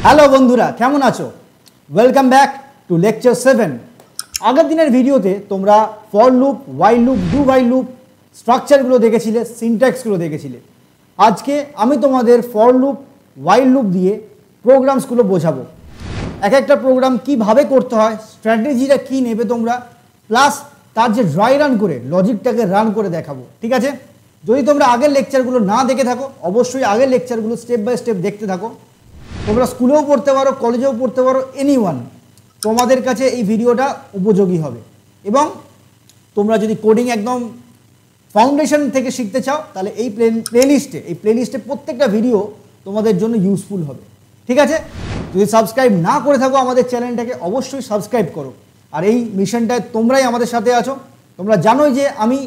Hello বন্ধুরা, কেমন আছো? Welcome back to lecture 7। আগের দিনের ভিডিওতে তোমরা for loop, while loop, do while loop স্ট্রাকচারগুলো দেখেছিলে, সিনট্যাক্সগুলো দেখেছিলে। আজকে আমি তোমাদের ফর লুপ, ওয়াইল লুপ দিয়ে প্রোগ্রামসগুলো বোঝাবো। এক একটা প্রোগ্রাম কীভাবে করতে হয়, স্ট্র্যাটেজিটা কী নেবে তোমরা, প্লাস তার যে ড্রাই রান করে লজিকটাকে রান করে দেখাবো। ঠিক আছে? যদি তোমরা আগের লেকচারগুলো না দেখে থাকো, অবশ্যই আগের লেকচারগুলো স্টেপ বাই স্টেপ দেখতে থাকো। তোমরা স্কুলেও পড়তে পারো, কলেজেও পড়তে পারো, এনিওয়ান, তোমাদের কাছে এই ভিডিওটা উপযোগী হবে। এবং তোমরা যদি কোডিং একদম ফাউন্ডেশন থেকে শিখতে চাও, তাহলে এই প্লেলিস্টে প্রত্যেকটা ভিডিও তোমাদের জন্য ইউজফুল হবে। ঠিক আছে? যদি সাবস্ক্রাইব না করে থাকো আমাদের চ্যানেলটাকে, অবশ্যই সাবস্ক্রাইব করো। আর এই মিশনটায় তোমরাই আমাদের সাথে আছো। তোমরা জানোই যে আমি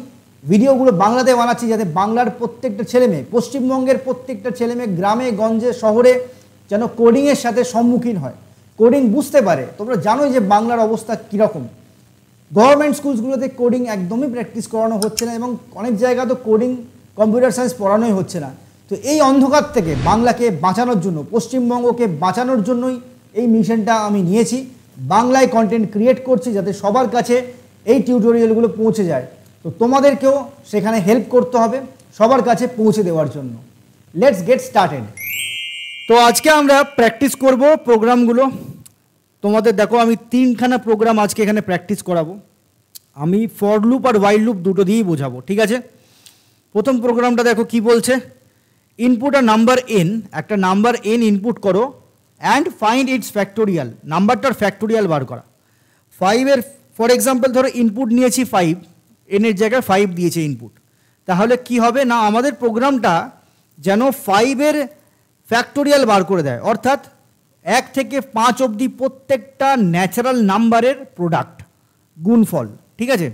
ভিডিওগুলো বাংলাতে বানাচ্ছি, যাতে বাংলার প্রত্যেকটা ছেলেমেয়ে, পশ্চিমবঙ্গের প্রত্যেকটা ছেলেমেয়ে গ্রামে গঞ্জে শহরে যেন কোডিংয়ের সাথে সম্মুখীন হয়, কোডিং বুঝতে পারে। তোমরা জানোই যে বাংলার অবস্থা কীরকম। গভর্নমেন্ট স্কুলসগুলোতে কোডিং একদমই প্র্যাকটিস করানো হচ্ছে না, এবং অনেক জায়গা তো কোডিং, কম্পিউটার সায়েন্স পড়ানোই হচ্ছে না। তো এই অন্ধকার থেকে বাংলাকে বাঁচানোর জন্য, পশ্চিমবঙ্গকে বাঁচানোর জন্যই এই মিশনটা আমি নিয়েছি। বাংলায় কন্টেন্ট ক্রিয়েট করছি যাতে সবার কাছে এই টিউটোরিয়ালগুলো পৌঁছে যায়। তো তোমাদেরকেও সেখানে হেল্প করতে হবে সবার কাছে পৌঁছে দেওয়ার জন্য। Let's get started. তো আজকে আমরা প্র্যাকটিস করব প্রোগ্রামগুলো। তোমাদের দেখো, আমি 3খানা প্রোগ্রাম আজকে এখানে প্র্যাকটিস করাবো। আমি ফর লুপ আর ওয়াইল লুপ দুটো দিয়েই বোঝাবো। ঠিক আছে? প্রথম প্রোগ্রামটা দেখো কি বলছে। ইনপুট আ নাম্বার এন, একটা নাম্বার এন ইনপুট করো অ্যান্ড ফাইন্ড ইটস ফ্যাক্টোরিয়াল, নাম্বারটার ফ্যাক্টোরিয়াল বার করা। 5-এর ফর এক্সাম্পল ধরো ইনপুট নিয়েছি 5, এনের জায়গায় 5 দিয়েছে ইনপুট। তাহলে কি হবে না, আমাদের প্রোগ্রামটা যেন 5-এর ফ্যাক্টোরিয়াল বার করে দেয়, অর্থাৎ 1 থেকে 5 অবধি প্রত্যেকটা ন্যাচারাল নাম্বারের প্রোডাক্ট, গুণফল। ঠিক আছে?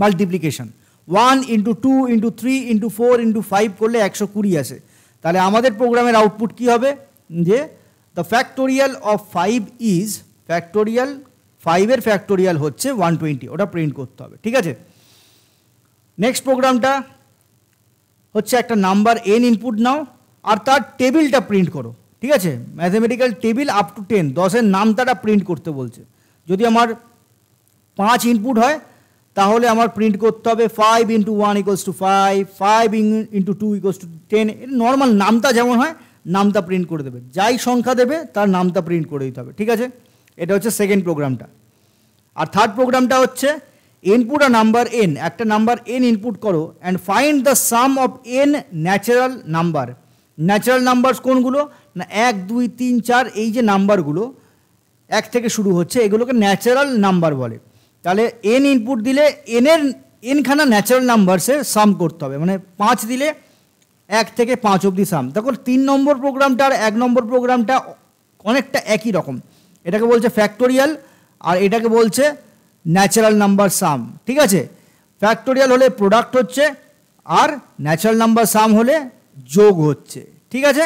মাল্টিপ্লিকেশন 1 × 2 × 3 × 4 × 5 করলে 120 আসে। তাহলে আমাদের প্রোগ্রামের আউটপুট কি হবে, যে the factorial of 5 is factorial, 5-এর ফ্যাক্টোরিয়াল হচ্ছে 120, ওটা প্রিন্ট করতে হবে। ঠিক আছে? নেক্সট প্রোগ্রামটা হচ্ছে একটা নাম্বার এন ইনপুট নাও আর তার টেবিলটা প্রিন্ট করো। ঠিক আছে? ম্যাথমেটিক্যাল টেবিল আপ টু 10, 10-এর নামতাটা প্রিন্ট করতে বলছে। যদি আমার 5 ইনপুট হয় তাহলে আমার প্রিন্ট করতে হবে 5 × 1 = 5, 5 × 2 = 10। নর্মাল নামতা যেমন হয় নামতা প্রিন্ট করে দেবে, যাই সংখ্যা দেবে তার নামতা প্রিন্ট করে দিতে হবে। ঠিক আছে? এটা হচ্ছে সেকেন্ড প্রোগ্রামটা। আর থার্ড প্রোগ্রামটা হচ্ছে ইনপুট আ নাম্বার এন, একটা নাম্বার এন ইনপুট করো and find the some of N natural number. Natural numbers কোনগুলো না, 1 2 3 4, এই যে নাম্বারগুলো 1 থেকে শুরু হচ্ছে, এগুলোকে ন্যাচারাল নাম্বার বলে। তাহলে এন ইনপুট দিলে এনখানা ন্যাচারাল নাম্বারসে সাম করতে হবে, মানে 5 দিলে 1 থেকে 5 অবধি সাম। তখন 3 নম্বর প্রোগ্রামটা আর 1 নম্বর প্রোগ্রামটা অনেকটা একই রকম। এটাকে বলছে ফ্যাক্টোরিয়াল আর এটাকে বলছে ন্যাচারাল নাম্বার সাম। ঠিক আছে? ফ্যাক্টোরিয়াল হলে প্রোডাক্ট হচ্ছে, আর ন্যাচারাল নাম্বার সাম হলে যোগ হচ্ছে। ঠিক আছে?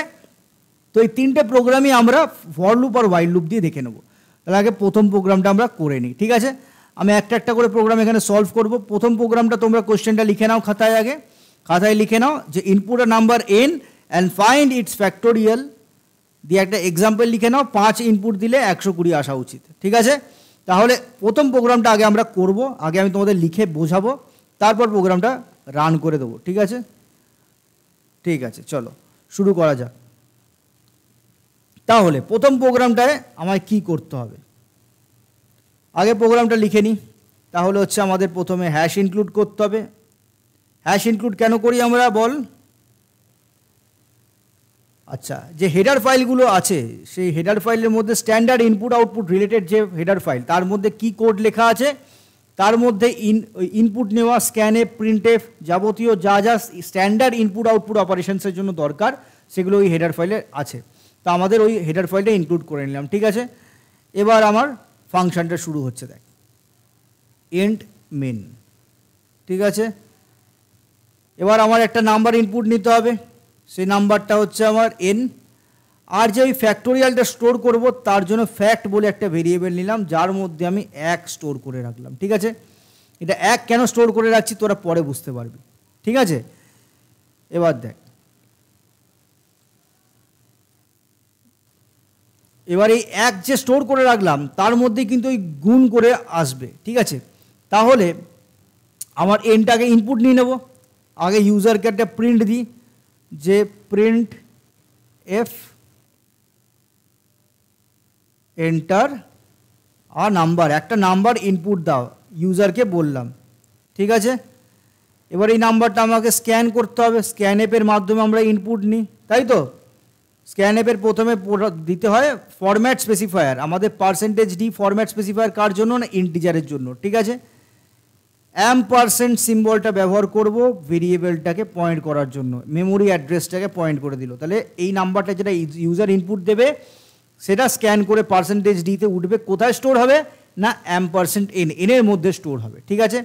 তো এই 3টে প্রোগ্রামই আমরা ফর লুপ আর ওয়াইল লুপ দিয়ে দেখে নেব। তাহলে আগে প্রথম প্রোগ্রামটা আমরা করে নিই। ঠিক আছে? আমি একটা একটা করে প্রোগ্রাম এখানে সলভ করব। প্রথম প্রোগ্রামটা তোমরা কোশ্চেনটা লিখে নাও খাতায়, আগে খাতায় লিখে নাও যে input a number N and find its factorial দিয়ে একটা এক্সাম্পল লিখে নাও। 5 ইনপুট দিলে 120 আসা উচিত। ঠিক আছে? তাহলে প্রথম প্রোগ্রামটা আগে আমরা করব, আগে আমি তোমাদের লিখে বোঝাবো, তারপর প্রোগ্রামটা রান করে দেবো। ঠিক আছে? ঠিক আছে, চলো শুরু করা যাক। তাহলে প্রথম প্রোগ্রামটায় আমায় কি করতে হবে, আগে প্রোগ্রামটা লিখে নিই। তাহলে হচ্ছে আমাদের প্রথমে হ্যাশ ইনক্লুড করতে হবে। হ্যাশ ইনক্লুড কেন করি আমরা বল? আচ্ছা, যে হেডার ফাইলগুলো আছে সেই হেডার ফাইলের মধ্যে স্ট্যান্ডার্ড ইনপুট আউটপুট রিলেটেড যে হেডার ফাইল, তার মধ্যে কি কোড লেখা আছে, তার মধ্যে ইনপুট নেওয়া, স্ক্যানএফ, প্রিন্টএফ, যাবতীয় যা যা স্ট্যান্ডার্ড ইনপুট আউটপুট অপারেশনসের জন্য দরকার সেগুলো ওই হেডার ফাইলে আছে। তো আমাদের ওই হেডার ফাইলটা ইনক্লুড করে নিলাম। ঠিক আছে? এবার আমার ফাংশনটা শুরু হচ্ছে, দেখ এন্ড মেন। ঠিক আছে? এবার আমার একটা নাম্বার ইনপুট নিতে হবে, সেই নাম্বারটা হচ্ছে আমার এন। আর যে ওই ফ্যাক্টোরিয়ালটা স্টোর করব তার জন্য ফ্যাক্ট বলে একটা ভেরিয়েবল নিলাম, যার মধ্যে আমি 1 স্টোর করে রাখলাম। ঠিক আছে? এটা 1 কেন স্টোর করে রাখছি তোরা পরে বুঝতে পারবি। ঠিক আছে? এবার দেখ এবার এই এক যে স্টোর করে রাখলাম তার মধ্যে কিন্তু ওই গুণ করে আসবে, ঠিক আছে। তাহলে আমার এনটাকে ইনপুট নিয়ে নেব, আগে ইউজারকে একটা প্রিন্ট দিই যে প্রিন্ট এফ এন্টার আর নাম্বার, একটা নাম্বার ইনপুট দাও ইউজারকে বললাম, ঠিক আছে। এবার এই নাম্বারটা আমাকে স্ক্যান করতে হবে, স্ক্যান অ্যাপের মাধ্যমে আমরা ইনপুট নিই, তাই তো। স্ক্যান অ্যাপের প্রথমে দিতে হয় ফরম্যাট স্পেসিফায়ার, আমাদের %d ফরম্যাট স্পেসিফায়ার কার জন্য না ইন্টিজারের জন্য, ঠিক আছে। % সিম্বলটা ব্যবহার করব ভেরিয়েবলটাকে পয়েন্ট করার জন্য, মেমোরি অ্যাড্রেসটাকে পয়েন্ট করে দিল। তাহলে এই নাম্বারটা যেটা ইউজার ইনপুট দেবে সেটা স্ক্যান করে %d তে উঠবে, কোথায় স্টোর হবে না %n, এর মধ্যে স্টোর হবে, ঠিক আছে।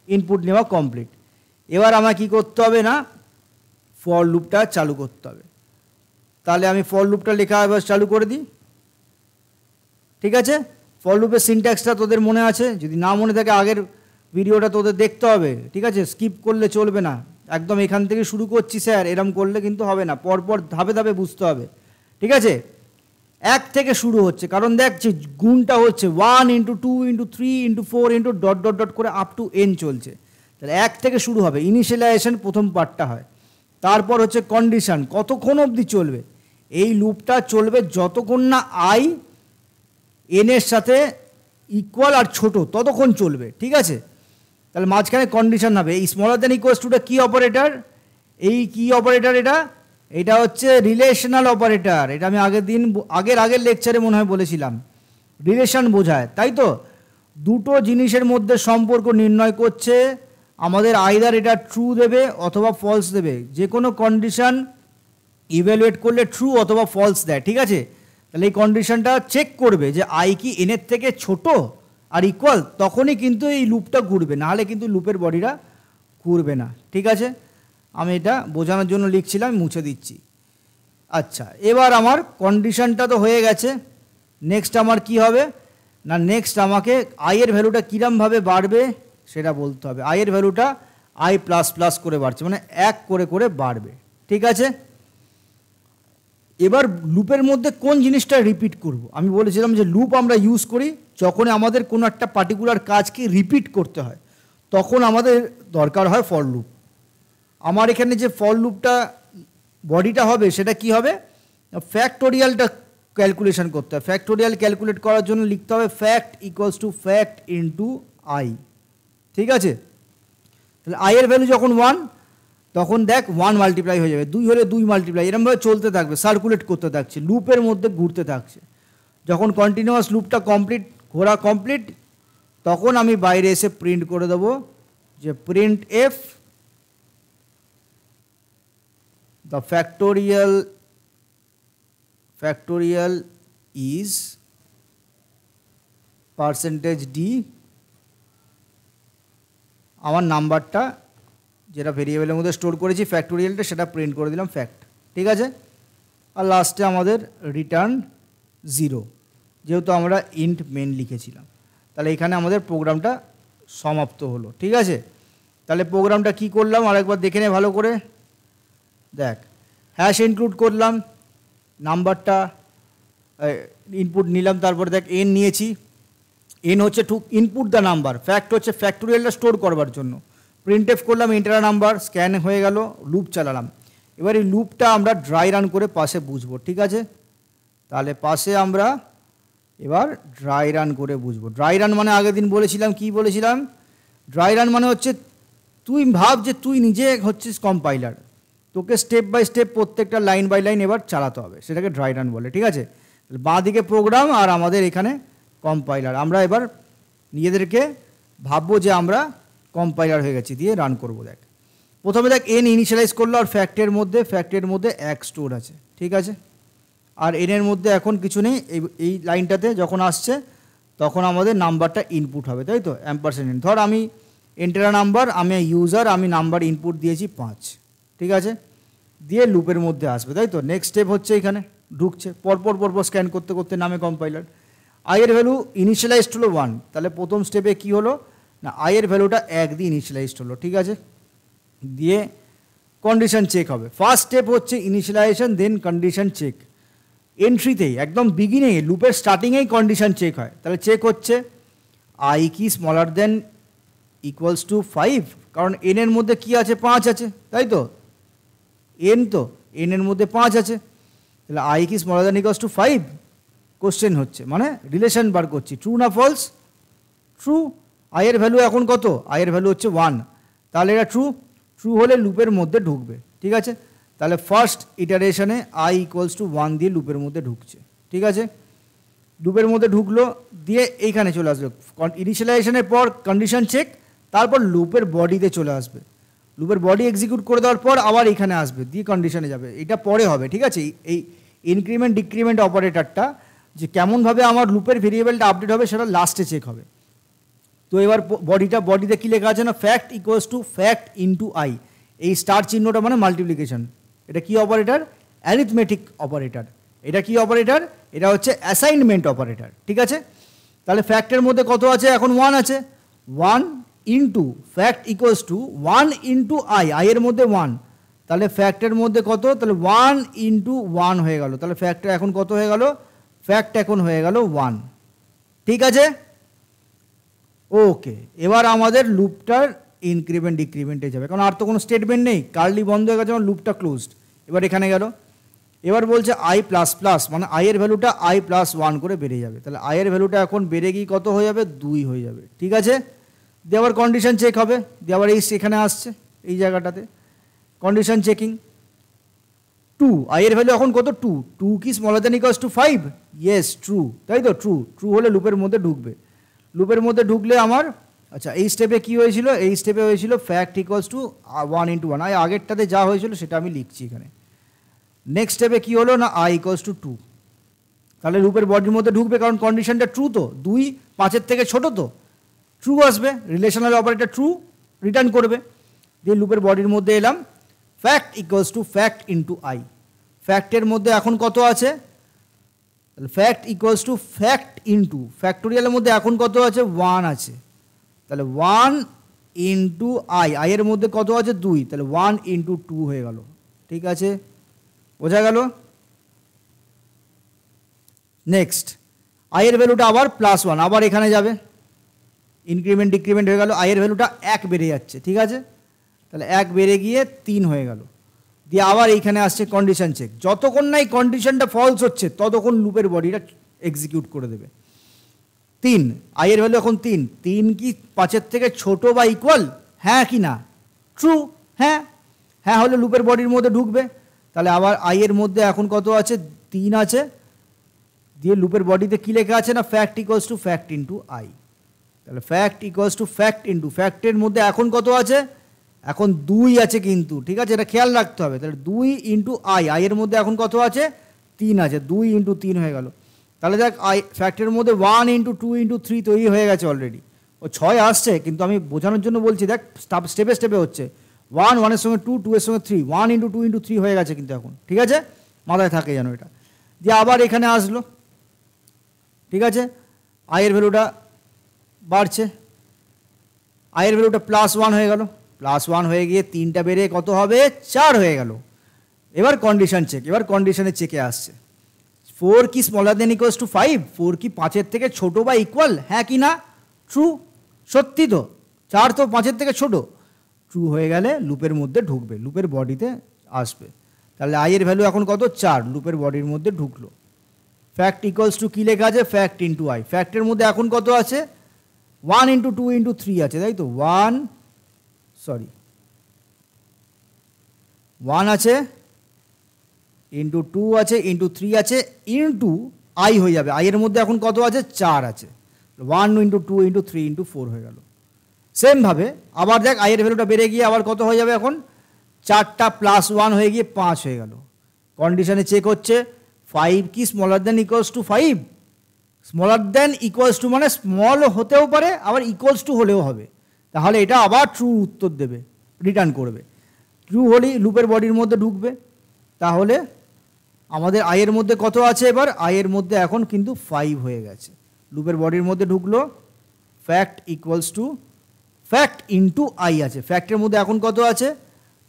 ইনপুট নেওয়া কমপ্লিট। এবার আমার কি করতে হবে না ফর লুপটা চালু করতে হবে। তাহলে আমি ফর লুপটা লেখা এবার চালু করে দিই, ঠিক আছে। ফর লুপের সিনট্যাক্সটা তোদের মনে আছে, যদি না মনে থাকে আগের ভিডিওটা তোদের দেখতে হবে, ঠিক আছে। স্কিপ করলে চলবে না, একদম এখান থেকে শুরু করছি স্যার এরম করলে কিন্তু হবে না, পরপর ধাপে ধাপে বুঝতে হবে, ঠিক আছে। এক থেকে শুরু হচ্ছে, কারণ দেখ যে গুণটা হচ্ছে 1 × 2 × 3 × 4 × ... করে আপ টু n চলছে। তাহলে এক থেকে শুরু হবে, ইনিশিয়ালাইজেশন প্রথম পার্টটা হয়, তারপর হচ্ছে কন্ডিশন, কতক্ষণ অবধি চলবে এই লুপটা, চলবে যতক্ষণ না i n এর সাথে ইকুয়াল আর ছোট ততক্ষণ চলবে, ঠিক আছে। তাহলে মাঝখানে কন্ডিশন হবে, এই স্মলার দ্যান ইকুয়ালস টুটা কি অপারেটর, এই কি অপারেটর, এটা হচ্ছে রিলেশনাল অপারেটর। এটা আমি আগের লেকচারে মনে হয় বলেছিলাম, রিলেশন বোঝায়, তাই তো। দুটো জিনিসের মধ্যে সম্পর্ক নির্ণয় করছে, আমাদের আইদার এটা ট্রু দেবে অথবা ফলস দেবে, যে কোনো কন্ডিশন ইভ্যালুয়েট করলে ট্রু অথবা ফলস দেয়, ঠিক আছে। তাহলে এই কন্ডিশনটা চেক করবে যে আই কি এনের থেকে ছোট আর ইকুয়াল, তখনই কিন্তু এই লুপটা ঘুরবে, নাহলে কিন্তু লুপের বডিটা ঘুরবে না, ঠিক আছে। আমি এটা বোঝানোর জন্য লিখছিলাম, মুছে দিচ্ছি। আচ্ছা, এবার আমার কন্ডিশনটা তো হয়ে গেছে, নেক্সট আমার কি হবে না, নেক্সট আমাকে আইয়ের ভ্যালুটা কীরমভাবে বাড়বে সেটা বলতে হবে। আইয়ের ভ্যালুটা i++ করে বাড়ছে, মানে 1 করে করে বাড়বে, ঠিক আছে। এবার লুপের মধ্যে কোন জিনিসটা রিপিট করব, আমি বলেছিলাম যে লুপ আমরা ইউজ করি যখন আমাদের কোনো একটা পার্টিকুলার কাজকে রিপিট করতে হয়, তখন আমাদের দরকার হয় ফর লুপ। আমার এখানে যে ফর লুপটা বডিটা হবে সেটা কি হবে, ফ্যাক্টোরিয়ালটা ক্যালকুলেশন করতে হয়। ফ্যাক্টোরিয়াল ক্যালকুলেট করার জন্য লিখতে হবে fact equals to fact into I, ঠিক আছে। তাহলে আইয়ের ভ্যালু যখন 1, তখন দেখ 1 মাল্টিপ্লাই হয়ে যাবে, 2 হলে 2 মাল্টিপ্লাই, এরমভাবে চলতে থাকবে, সার্কুলেট করতে থাকছে, লুপের মধ্যে ঘুরতে থাকছে। যখন কন্টিনিউয়াস লুপটা ঘোরা কমপ্লিট, তখন আমি বাইরে এসে প্রিন্ট করে দেবো যে print F the factorial is %d, আমার নাম্বারটা যেটা ভেরিয়েবলের মধ্যে স্টোর করেছি ফ্যাক্টোরিয়ালটা, সেটা প্রিন্ট করে দিলাম ফ্যাক্ট, ঠিক আছে। আর লাস্টে আমাদের রিটার্ন 0, যেহেতু আমরা ইন্ট মেন লিখেছিলাম। তাহলে এখানে আমাদের প্রোগ্রামটা সমাপ্ত হলো, ঠিক আছে। তাহলে প্রোগ্রামটা কি করলাম আরেকবার দেখে নে ভালো করে, দেখ হ্যাশ ইনক্লুড করলাম, নাম্বারটা ইনপুট নিলাম, তারপরে দেখ n নিয়েছি, n হচ্ছে to input the number, fact হচ্ছে ফ্যাক্টোরিয়ালটা স্টোর করবার জন্য, প্রিন্ট এফ করলাম এন্টার নাম্বার, স্ক্যান হয়ে গেল, লুপ চালালাম। এবার এই লুপটা আমরা ড্রাই রান করে পাশে বুঝবো, ঠিক আছে। তাহলে পাশে আমরা এবার ড্রাই রান করে বুঝবো। ড্রাই রান মানে আগের দিন বলেছিলাম, কি বলেছিলাম, ড্রাই রান মানে হচ্ছে তুই ভাব যে তুই নিজে হচ্ছিস কম্পাইলার, তোকে স্টেপ বাই স্টেপ প্রত্যেকটা লাইন বাই লাইন এবার চালাতে হবে, সেটাকে ড্রাই রান বলে, ঠিক আছে। বাঁ দিকে প্রোগ্রাম আর আমাদের এখানে কম্পাইলার, আমরা এবার নিজেদেরকে ভাববো যে আমরা কম্পাইলার হয়ে গেছি, দিয়ে রান করবো। দেখ প্রথমে দেখ n ইনিশিয়ালাইজ করলো, আর ফ্যাক্টের মধ্যে 1 স্টোর আছে, ঠিক আছে। আর n এর মধ্যে এখন কিছু নেই, এই লাইনটাতে যখন আসছে তখন আমাদের নাম্বারটা ইনপুট হবে, তাই তো, %n। ধর আমি এন্টার নাম্বার, আমি ইউজার, আমি নাম্বার ইনপুট দিয়েছি 5, ঠিক আছে, দিয়ে লুপের মধ্যে আসবে, তাই তো। নেক্সট স্টেপ হচ্ছে এখানে ঢুকছে, পরপর স্ক্যান করতে করতে নামে কম্পাইলার। আইয়ের ভ্যালু ইনিশিয়ালাইজড হলো 1, তাহলে প্রথম স্টেপে কি হলো না আইয়ের ভ্যালুটা 1 দিয়ে ইনিশিয়ালাইজড হলো, ঠিক আছে। দিয়ে কন্ডিশন চেক হবে, ফার্স্ট স্টেপ হচ্ছে ইনিশিয়ালাইজেশন, দেন কন্ডিশন চেক। এন্ট্রিতেই একদম বিগিনে লুপের স্টার্টিংয়েই কন্ডিশন চেক হয়। তাহলে চেক হচ্ছে আই কি স্মলার দেন ইকুয়ালস টু 5, কারণ এন এর মধ্যে কি আছে 5 আছে, তাই তো এন তো এন এর মধ্যে 5 আছে, তাহলে আই কি smaller than equals two 5 question হচ্ছে, মানে রিলেশন বার করছি, ট্রু না ফলস, ট্রু। আইয়ের ভ্যালু এখন কত, আইয়ের ভ্যালু হচ্ছে 1, তাহলে এটা ট্রু, ট্রু হলে লুপের মধ্যে ঢুকবে, ঠিক আছে। তাহলে ফার্স্ট ইটারেশনে আই ইকুয়ালস টু 1 দিয়ে লুপের মধ্যে ঢুকছে, ঠিক আছে। লুপের মধ্যে ঢুকলো, দিয়ে এইখানে চলে আসবে ইনিশিয়ালাইজেশনের পর কন্ডিশন চেক, তারপর লুপের বডিতে চলে আসবে, লুপের বডি এক্সিকিউট করে দেওয়ার পর আবার এখানে আসবে, দিয়ে কন্ডিশনে যাবে, এটা পরে হবে, ঠিক আছে। এই ইনক্রিমেন্ট ডিক্রিমেন্ট অপারেটরটা যে কেমনভাবে আমার লুপের ভেরিয়েবলটা আপডেট হবে সেটা লাস্টে চেক হবে। তো এবার বডিতে কী লেখা আছে না, fact equals to fact into I, এই স্টার চিহ্নটা মানে মাল্টিপ্লিকেশন, এটা কি অপারেটর, অ্যারিথমেটিক অপারেটর। এটা কি অপারেটর, এটা হচ্ছে অ্যাসাইনমেন্ট অপারেটর, ঠিক আছে। তাহলে ফ্যাক্টের মধ্যে কত আছে, এখন 1 আছে, 1 into fact equals two 1 into I, আইয়ের মধ্যে 1, তাহলে ফ্যাক্টের মধ্যে কত, তাহলে 1 ইন্টু 1 হয়ে গেল, তাহলে ফ্যাক্টর এখন কত হয়ে গেল, ফ্যাক্ট এখন হয়ে গেল 1, ঠিক আছে। ওকে, এবার আমাদের লুপটার ইনক্রিমেন্ট ডিক্রিমেন্টে যাবে, কারণ আর তো কোনো স্টেটমেন্ট নেই, কার্লি বন্ধ হয়ে গেছে, আমার লুপটা ক্লোজড। এবার এখানে গেল, এবার বলছে আই প্লাস প্লাস, মানে আইয়ের ভ্যালুটা আই প্লাস 1 করে বেড়ে যাবে, তাহলে আইয়ের ভ্যালুটা এখন বেড়ে গিয়ে কত হয়ে যাবে, 2 হয়ে যাবে, ঠিক আছে। দিয়ে আবার কন্ডিশন চেক হবে, দিয়ে আবার এই সেখানে আসছে এই জায়গাটাতে কন্ডিশন চেকিং, 2 আইয়ের ভ্যালু এখন কত, 2, 2 কি smaller than equals two 5, yes true, তাই তো ট্রু, ট্রু হলে লুপের মধ্যে ঢুকবে, লুপের মধ্যে ঢুকলে আমার, আচ্ছা এই স্টেপে কী হয়েছিল, এই স্টেপে হয়েছিল ফ্যাক্ট ইকুয়ালস টু 1 ইন্টু 1, আগেরটাতে যা হয়েছিল সেটা আমি লিখছি এখানে। নেক্সট স্টেপে কী হলো না, আই ইকুয়ালস টু 2, তাহলে লুপের বডির মধ্যে ঢুকবে, কারণ কন্ডিশনটা ট্রু, তো 2 5 থেকে ছোটো, তো ট্রু আসবে, রিলেশনাল অপারেটর ট্রু রিটার্ন করবে, দিয়ে লুপের বডির মধ্যে এলাম, fact equals to fact into I, ফ্যাক্টের মধ্যে এখন কত আছে, তাহলে fact equals to fact into ফ্যাক্টোরিয়ালের মধ্যে এখন কত আছে, 1 আছে, তাহলে 1 ইন্টু আই, আইয়ের মধ্যে কত আছে 2, তাহলে 1 ইন্টু 2 হয়ে গেল, ঠিক আছে, বোঝা গেল। নেক্সট আইয়ের ভ্যালুটা আবার +1, আবার এখানে যাবে, ইনক্রিমেন্ট ডিক্রিমেন্ট হয়ে গেল, আইয়ের ভ্যালুটা 1 বেড়ে যাচ্ছে, ঠিক আছে, তাহলে 1 বেড়ে গিয়ে 3 হয়ে গেল, দিয়ে আবার এইখানে আসছে কন্ডিশন চেক, যতক্ষণ না এই কন্ডিশনটা ফলস হচ্ছে ততক্ষণ লুপের বডিটা এক্সিকিউট করে দেবে। 3 আইয়ের ভ্যালু এখন 3, 3 কি 5 থেকে ছোট বা ইকুয়াল, হ্যাঁ কি না, ট্রু, হ্যাঁ, হ্যাঁ হলে লুপের বডির মধ্যে ঢুকবে, তাহলে আবার আইয়ের মধ্যে এখন কত আছে, 3 আছে, দিয়ে লুপের বডিতে কী লেখা আছে না, fact equals to fact into I, তাহলে fact equals to fact into ফ্যাক্টের মধ্যে এখন কত আছে, এখন 2 আছে কিন্তু, ঠিক আছে, এটা খেয়াল রাখতে হবে, তাহলে 2 ইন্টু আই, আইয়ের মধ্যে এখন কত আছে, 3 আছে, 2 ইন্টু 3 হয়ে গেল, তাহলে দেখ আই ফ্যাক্টের মধ্যে 1 ইন্টু 2 ইন্টু 3 তৈরি হয়ে গেছে অলরেডি, ও 6 আসছে, কিন্তু আমি বোঝানোর জন্য বলছি, দেখ স্টেপে স্টেপে হচ্ছে, 1 1 এর সঙ্গে 2 2 এর সঙ্গে 3, 1 ইন্টু 2 ইন্টু 3 হয়ে গেছে কিন্তু এখন, ঠিক আছে, মাথায় থাকে যেন এটা, দিয়ে আবার এখানে আসলো, ঠিক আছে, আইয়ের ভ্যালুটা বাড়ছে, আইয়ের ভ্যালুটা +1 হয়ে গেল, +1 হয়ে গিয়ে 3টা বেড়ে কত হবে, 4 হয়ে গেল, এবার কন্ডিশন চেক, এবার কন্ডিশনের চেকে আসছে, 4 কি স্মলার দেন ইকুয়ালস টু 5, 4 কি 5 থেকে ছোট বা ইকুয়াল, হ্যাঁ কি না, ট্রু, সত্যি তো, 4 তো 5 থেকে ছোট, ট্রু হয়ে গেলে লুপের মধ্যে ঢুকবে, লুপের বডিতে আসবে, তাহলে আইয়ের ভ্যালু এখন কত, 4, লুপের বডির মধ্যে ঢুকলো, ফ্যাক্ট ইকুয়ালস টু কী লেখা আছে, ফ্যাক্ট ইন্টু আই, ফ্যাক্টের মধ্যে এখন কত আছে, 1 ইন্টু 2 ইন্টু 3 আছে, তাই তো, 1 আছে, ইন্টু 2 আছে, ইন্টু 3 আছে, ইন্টু আই হয়ে যাবে, আইয়ের মধ্যে এখন কত আছে, 4 আছে, 1 ইন্টু 2 ইন্টু 3 ইন্টু 4 হয়ে গেল। সেমভাবে আবার দেখ আইয়ের ভ্যালুটা বেড়ে গিয়ে আবার কত হয়ে যাবে, এখন 4টা +1 হয়ে গিয়ে 5 হয়ে গেল, কন্ডিশনে চেক হচ্ছে, 5 কি smaller than equals two 5, smaller than equals two মানে স্মল হতেও পারে, আবার ইকুয়ালস টু হলেও হবে, তাহলে এটা আবার ট্রু উত্তর দেবে, রিটার্ন করবে, ট্রু হলেই লুপের বডির মধ্যে ঢুকবে, তাহলে আমাদের আইয়ের মধ্যে কত আছে, এবার আইয়ের মধ্যে এখন কিন্তু 5 হয়ে গেছে, লুপের বডির মধ্যে ঢুকলো, fact equals to fact into I আছে, ফ্যাক্টের মধ্যে এখন কত আছে,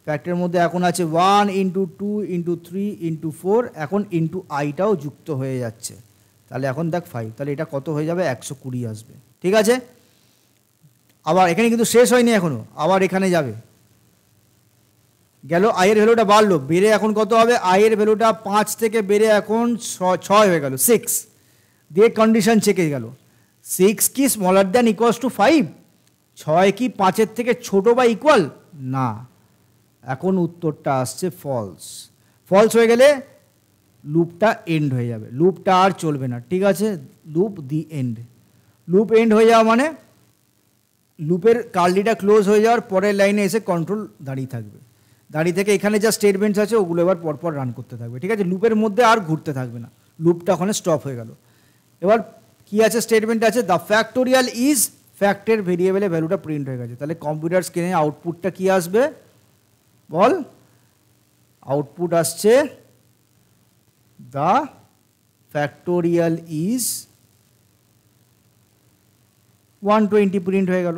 ফ্যাক্টের মধ্যে এখন আছে 1 ইন্টু 2 ইন্টু 3 ইন্টু 4, এখন ইন্টু আইটাও যুক্ত হয়ে যাচ্ছে, তাহলে এখন দেখ 5, তাহলে এটা কত হয়ে যাবে 120 আসবে। ঠিক আছে, আবার এখানে কিন্তু শেষ হয়নি এখনো, আবার এখানে যাবে, গেল আয়ের ভ্যালুটা বাড়লো, বেড়ে এখন কত হবে, আয়ের ভ্যালুটা 5 থেকে বেড়ে এখন 6 হয়ে গেল, 6 দিয়ে কন্ডিশন চেকে গেল, 6 কি স্মলার দ্যান ইকুয়ালস টু 5, 6 কি 5-এর থেকে ছোট বা ইকুয়াল না, এখন উত্তরটা আসছে ফলস। ফলস হয়ে গেলে লুপটা এন্ড হয়ে যাবে, লুপটা আর চলবে না। ঠিক আছে, loop the end, loop end হয়ে যাওয়া মানে লুপের কার্লিটা ক্লোজ হয়ে যাওয়ার পরের লাইনে এসে কন্ট্রোল দাঁড়িয়ে থাকবে, দাঁড়িয়ে থেকে এখানে যা স্টেটমেন্টস আছে ওগুলো এবার পরপর রান করতে থাকবে। ঠিক আছে, লুপের মধ্যে আর ঘুরতে থাকবে না, লুপটা ওখানে স্টপ হয়ে গেল। এবার কি আছে, স্টেটমেন্ট আছে দ্য ফ্যাক্টোরিয়াল ইজ, ফ্যাক্টের ভেরিয়েবলে ভ্যালুটা প্রিন্ট হয়ে গেছে, তাহলে কম্পিউটার স্ক্রিনে আউটপুটটা কি আসবে বল, আউটপুট আসছে দ্য ফ্যাক্টোরিয়াল ইজ 120 প্রিন্ট হয়ে গেল,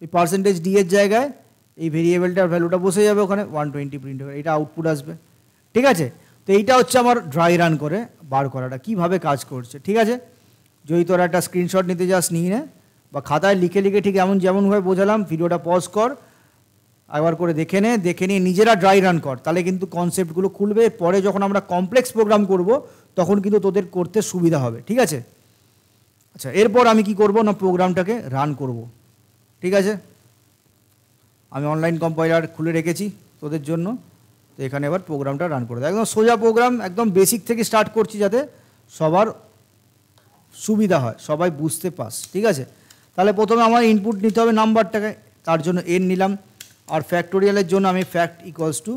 এই পার্সেন্টেজ ডি এর জায়গায় এই ভেরিয়েবলটার ভ্যালুটা বসে যাবে ওখানে, 120 প্রিন্ট হয়ে, এটা আউটপুট আসবে। ঠিক আছে, তো এইটা হচ্ছে আমার ড্রাই রান করে বার করাটা কীভাবে কাজ করছে। ঠিক আছে, যদি তোরা একটা স্ক্রিনশট নিতে যাস নিয়ে নে, বা খাতায় লিখে লিখে ঠিক এমন যেমনভাবে বোঝালাম, ভিডিওটা পজ কর, একবার করে দেখে নে, দেখে নিয়ে নিজেরা ড্রাই রান কর, তাহলে কিন্তু কনসেপ্টগুলো খুলবে, পরে যখন আমরা কমপ্লেক্স প্রোগ্রাম করব তখন কিন্তু তোদের করতে সুবিধা হবে। ঠিক আছে, আচ্ছা এরপর আমি কি করব না, প্রোগ্রামটাকে রান করব। ঠিক আছে, আমি অনলাইন কম্পাইলার খুলে রেখেছি তোদের জন্য, তো এখানে এবার প্রোগ্রামটা রান করে দেয়, একদম সোজা প্রোগ্রাম, একদম বেসিক থেকে স্টার্ট করছি যাতে সবার সুবিধা হয়, সবাই বুঝতে পাস। ঠিক আছে, তাহলে প্রথমে আমার ইনপুট নিতে হবে নাম্বারটাকে, তার জন্য এন নিলাম, আর ফ্যাক্টোরিয়ালের জন্য আমি ফ্যাক্ট ইকুয়ালস টু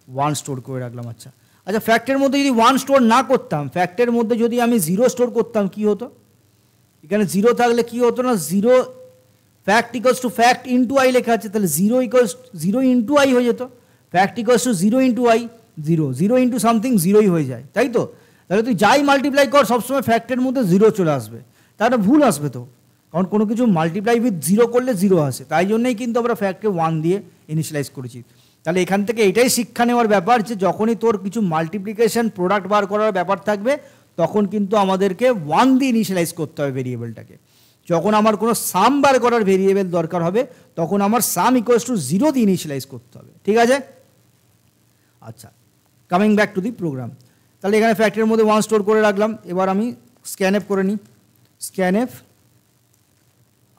1 স্টোর করে রাখলাম। আচ্ছা আচ্ছা, ফ্যাক্টের মধ্যে যদি 1 স্টোর না করতাম, ফ্যাক্টের মধ্যে যদি আমি 0 স্টোর করতাম কি হতো, এখানে 0 থাকলে কি হতো না, 0 fact equals to fact into I লেখা আছে, তাহলে 0 ইকুয়ালস 0 ইন্টু আই হয়ে যেত, fact equals to 0 into I, 0 into something 0ই হয়ে যায়, তাই তো। তাহলে তুই যাই মাল্টিপ্লাই কর সবসময় ফ্যাক্টের মধ্যে 0 চলে আসবে, তাহলে ভুল আসবে তো, কারণ কোনো কিছু মাল্টিপ্লাই উইথ 0 করলে 0 আসে, তাই জন্যই কিন্তু আমরা ফ্যাক্টকে 1 দিয়ে ইনিশিয়ালাইজ করেছি। তাহলে এখান থেকে এটাই শিক্ষা নেওয়ার ব্যাপার যে যখনই তোর কিছু মাল্টিপ্লিকেশন প্রোডাক্ট বার করার ব্যাপার থাকবে তখন কিন্তু আমাদেরকে 1 দিয়ে ইনিশিয়ালাইজ করতে হবে ভেরিয়েবলটাকে, যখন আমার কোনো সাম বার করার ভেরিয়েবল দরকার হবে তখন আমার সাম ইকুয়ালস টু 0 দিয়ে ইনিশিয়ালাইজ করতে হবে। ঠিক আছে, আচ্ছা coming back to the program, তাহলে এখানে ফ্যাক্টরির মধ্যে 1 স্টোর করে রাখলাম, এবার আমি স্ক্যানএফ করে নিই, স্ক্যানএফ,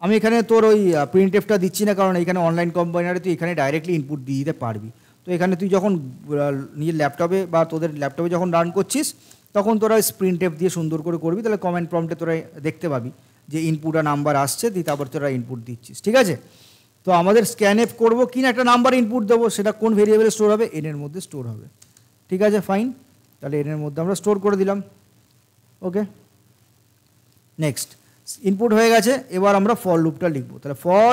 আমি এখানে তোর ওই প্রিন্ট এফটা দিচ্ছি না, কারণ এখানে অনলাইন কম্পাইলারে তুই এখানে ডাইরেক্টলি ইনপুট দিয়ে দিতে পারবি, তো এখানে তুই যখন নিজের ল্যাপটপে বা তোদের ল্যাপটপে যখন রান করছিস তখন তোরা প্রিন্ট এফ দিয়ে সুন্দর করে করবি, তাহলে কমেন্ট প্রম্পটে তোরা দেখতে পাবি যে ইনপুট আর নাম্বার আসছে, দিয়ে তারপর তোরা ইনপুট দিচ্ছিস। ঠিক আছে, তো আমাদের স্ক্যানএফ করবো কিনা একটা নাম্বার ইনপুট দেবো, সেটা কোন ভেরিয়েবলে স্টোর হবে, এনের মধ্যে স্টোর হবে। ঠিক আছে ফাইন, তাহলে এনের মধ্যে আমরা স্টোর করে দিলাম। ওকে, নেক্সট ইনপুট হয়ে গেছে, এবার আমরা ফর লুপটা লিখবো, তাহলে for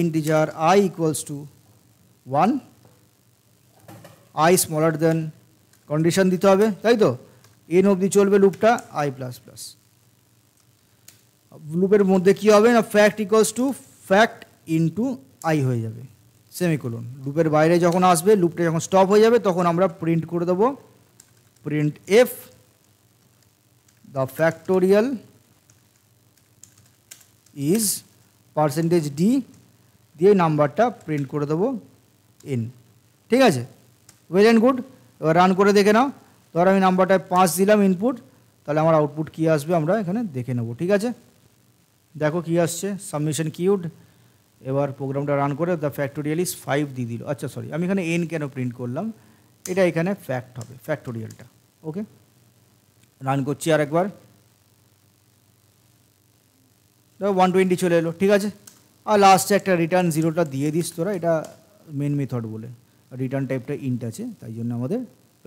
integer I equals two 1, I smaller then, condition দিতে হবে তাই তো, এন অবধি চলবে লুপটা, আই প্লাস প্লাস, লুপের মধ্যে কি হবে না fact equals to fact into I হয়ে যাবে, সেমিকোলন, লুপের বাইরে যখন আসবে লুপটা যখন স্টপ হয়ে যাবে তখন আমরা প্রিন্ট করে দেবো print F the factorial is percentage D দিয়ে নাম্বারটা প্রিন্ট করে দেবো এন। ঠিক আছে, ওয়েল অ্যান্ড গুড, এবার রান করে দেখে নাও, ধর আমি নাম্বারটায় 5 দিলাম ইনপুট, তাহলে আমার আউটপুট কী আসবে আমরা এখানে দেখে নেব। ঠিক আছে, দেখো কী আসছে, সাবমিশন কিউড, এবার প্রোগ্রামটা রান করে দ্য ফ্যাক্টোরিয়াল ইজ 5 দিয়ে দিল, আচ্ছা সরি আমি এখানে এন কেন প্রিন্ট করলাম, এটা এখানে ফ্যাক্ট হবে ফ্যাক্টোরিয়ালটা। ওকে, রান করছি আর একবার, 120 চলে এলো। ঠিক আছে, আর লাস্টে একটা রিটার্ন 0টা দিয়ে দিস তোরা, এটা মেন মেথড বলে, রিটার্ন টাইপটা ইন্ট আছে তাই জন্য আমাদের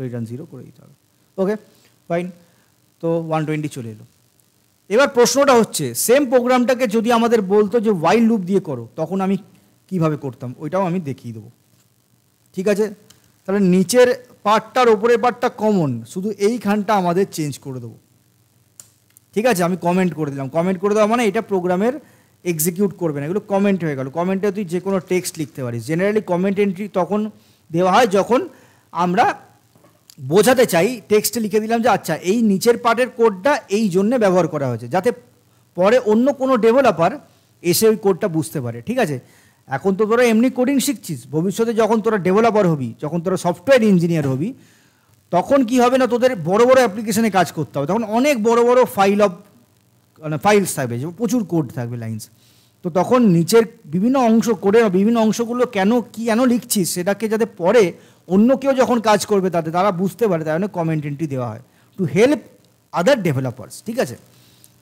রিটার্ন 0 করে দিতে হবে। ওকে ফাইন, তো 120 চলে এলো। এবার প্রশ্নটা হচ্ছে সেম প্রোগ্রামটাকে যদি আমাদের বলতো যে ওয়াইল লুপ দিয়ে করো তখন আমি কিভাবে করতাম, ওইটাও আমি দেখিয়ে দেবো। ঠিক আছে, তাহলে নিচের পার্টটার ওপরের পার্টটা কমন, শুধু এইখানটা আমাদের চেঞ্জ করে দেবো। ঠিক আছে, আমি কমেন্ট করে দিলাম, কমেন্ট করে দেওয়া মানে এটা প্রোগ্রামের এক্সিকিউট করবে না, এগুলো কমেন্ট হয়ে গেল। কমেন্টে তুই যে কোনো টেক্সট লিখতে পারিস। জেনারেলি কমেন্ট এন্ট্রি তখন দেওয়া হয় যখন আমরা বোঝাতে চাই, টেক্সটে লিখে দিলাম যে আচ্ছা এই নিচের পার্টের কোডটা এই জন্যে ব্যবহার করা হয়েছে, যাতে পরে অন্য কোনো ডেভেলপার এসে ওই কোডটা বুঝতে পারে। ঠিক আছে, এখন তো তোরা এমনি কোডিং শিখছিস, ভবিষ্যতে যখন তোরা ডেভেলপার হবি, যখন তোরা সফটওয়্যার ইঞ্জিনিয়ার হবি, তখন কি হবে না, তোদের বড় বড় অ্যাপ্লিকেশনে কাজ করতে হবে, তখন অনেক বড় বড় ফাইলস থাকবে, যেমন প্রচুর কোড থাকবে, লাইন্স। তো তখন নিচের বিভিন্ন অংশ, কোডের বিভিন্ন অংশগুলো কেন লিখছিস সেটাকে যাতে পরে অন্য কেউ যখন কাজ করবে তারা বুঝতে পারে, তাই জন্য কমেন্ট এন্ট্রি দেওয়া হয় টু হেল্প আদার ডেভেলপার্স। ঠিক আছে,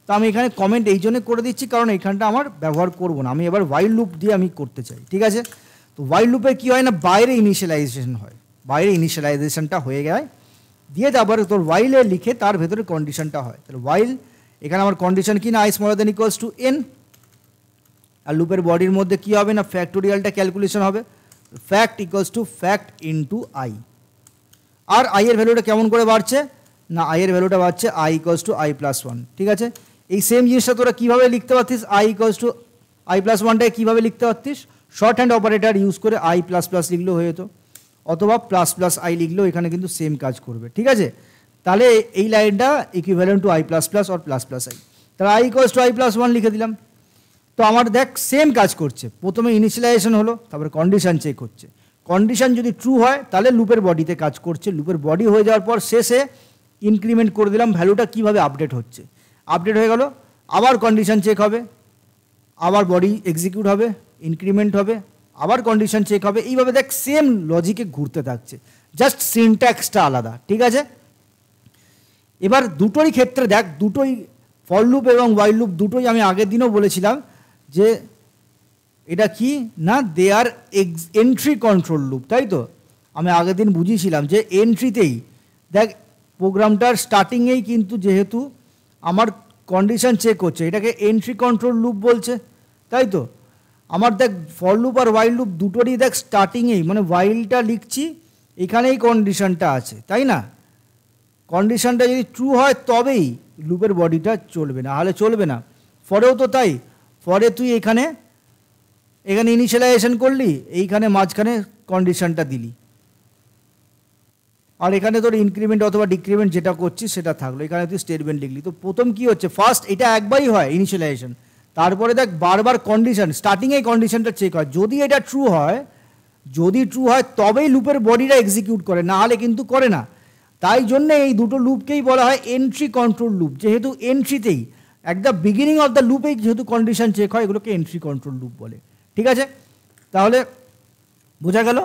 তো আমি এখানে কমেন্ট এই জন্য করে দিচ্ছি কারণ এইখানটা আমার ব্যবহার করব না, আমি এবার ওয়াইল লুপ দিয়ে আমি করতে চাই। ঠিক আছে, তো ওয়াইল লুপে কী হয় না, বাইরে ইনিশিয়ালাইজেশন হয়, বাইরে ইনিশিয়ালাইজেশনটা হয়ে যায়, দিয়ে তারপর তোর ওয়াইলে লিখে তার ভেতরে কন্ডিশনটা হয়। তাহলে ওয়াইল, এখানে আমার কন্ডিশন কি না, I smaller than equals to N, আর লুপের বডির মধ্যে কী হবে না, ফ্যাক্টোরিয়ালটা ক্যালকুলেশন হবে, fact equals to fact into I. আর আই এর ভ্যালুটা কেমন করে বাড়ছে না, আই এর ভ্যালুটা বাড়ছে I equals to I plus one. ঠিক আছে, এই সেম জিনিসটা তোরা কীভাবে লিখতে পারতিস, I equals to I plus ওয়ানটাকে কীভাবে লিখতে পারতিস, শর্ট হ্যান্ড অপারেটার ইউজ করে আই প্লাস প্লাস লিখলেও হয়ে যেত, অথবা প্লাস প্লাস আই লিখলেও এখানে কিন্তু সেম কাজ করবে। ঠিক আছে, তাহলে এই লাইনটা equivalent to I plus plus or plus plus I, তাহলে I equals to I plus one লিখে দিলাম। তো আমার দেখ সেম কাজ করছে, প্রথমে ইনিশিয়ালাইজেশন হলো, তারপরে কন্ডিশন চেক হচ্ছে, কন্ডিশন যদি ট্রু হয় তাহলে লুপের বডিতে কাজ করছে, লুপের বডি হয়ে যাওয়ার পর শেষে ইনক্রিমেন্ট করে দিলাম ভ্যালুটা কীভাবে আপডেট হচ্ছে, আপডেট হয়ে গেল, আবার কন্ডিশন চেক হবে, আবার বডি এক্সিকিউট হবে, ইনক্রিমেন্ট হবে, আবার কন্ডিশন চেক হবে, এইভাবে দেখ সেম লজিকে ঘুরতে থাকছে, জাস্ট সিনট্যাক্সটা আলাদা। ঠিক আছে, এবার দুটোরই ক্ষেত্রে দেখ, দুটোই ফর লুপ এবং ওয়াইল লুপ দুটোই আমি আগের দিনও বলেছিলাম যে এটা কি না, দে আর এন্ট্রি কন্ট্রোল লুপ, তাই তো আমি আগের দিন বুঝিয়েছিলাম যে এন্ট্রিতেই দেখ প্রোগ্রামটার স্টার্টিংয়েই কিন্তু যেহেতু আমার কন্ডিশন চেক হচ্ছে, এটাকে এন্ট্রি কন্ট্রোল লুপ বলছে, তাই তো আমার দেখ ফর লুপ আর ওয়াইল লুপ দুটোরই দেখ স্টার্টিংয়েই, মানে ওয়াইলটা লিখছি এখানেই কন্ডিশনটা আছে, তাই না, কন্ডিশনটা যদি ট্রু হয় তবেই লুপের বডিটা চলবে, না হলে চলবে না। ফরেও তো তাই, ফরে তুই এখানে ইনিশিয়ালাইজেশন করলি, এইখানে মাঝখানে কন্ডিশনটা দিলি, আর এখানে তোর ইনক্রিমেন্ট অথবা ডিক্রিমেন্ট যেটা করছিস সেটা থাকলো, এখানে তুই স্টেটমেন্ট লিখলি। তো প্রথম কি হচ্ছে, ফার্স্ট এটা একবারই হয় ইনিশিয়ালাইজেশন, তারপরে দেখ বারবার কন্ডিশন, স্টার্টিংয়েই কন্ডিশনটা চেক হয়, যদি এটা ট্রু হয়, যদি ট্রু হয় তবেই লুপের বডিটা এক্সিকিউট করে, না হলে কিন্তু করে না। তাই জন্যে এই দুটো লুপকেই বলা হয় এন্ট্রি কন্ট্রোল লুপ, যেহেতু এন্ট্রিতেই at the beginning of the লুপেই যেহেতু কন্ডিশন চেক হয়, এগুলোকে এন্ট্রি কন্ট্রোল লুপ বলে। ঠিক আছে, তাহলে বোঝা গেল।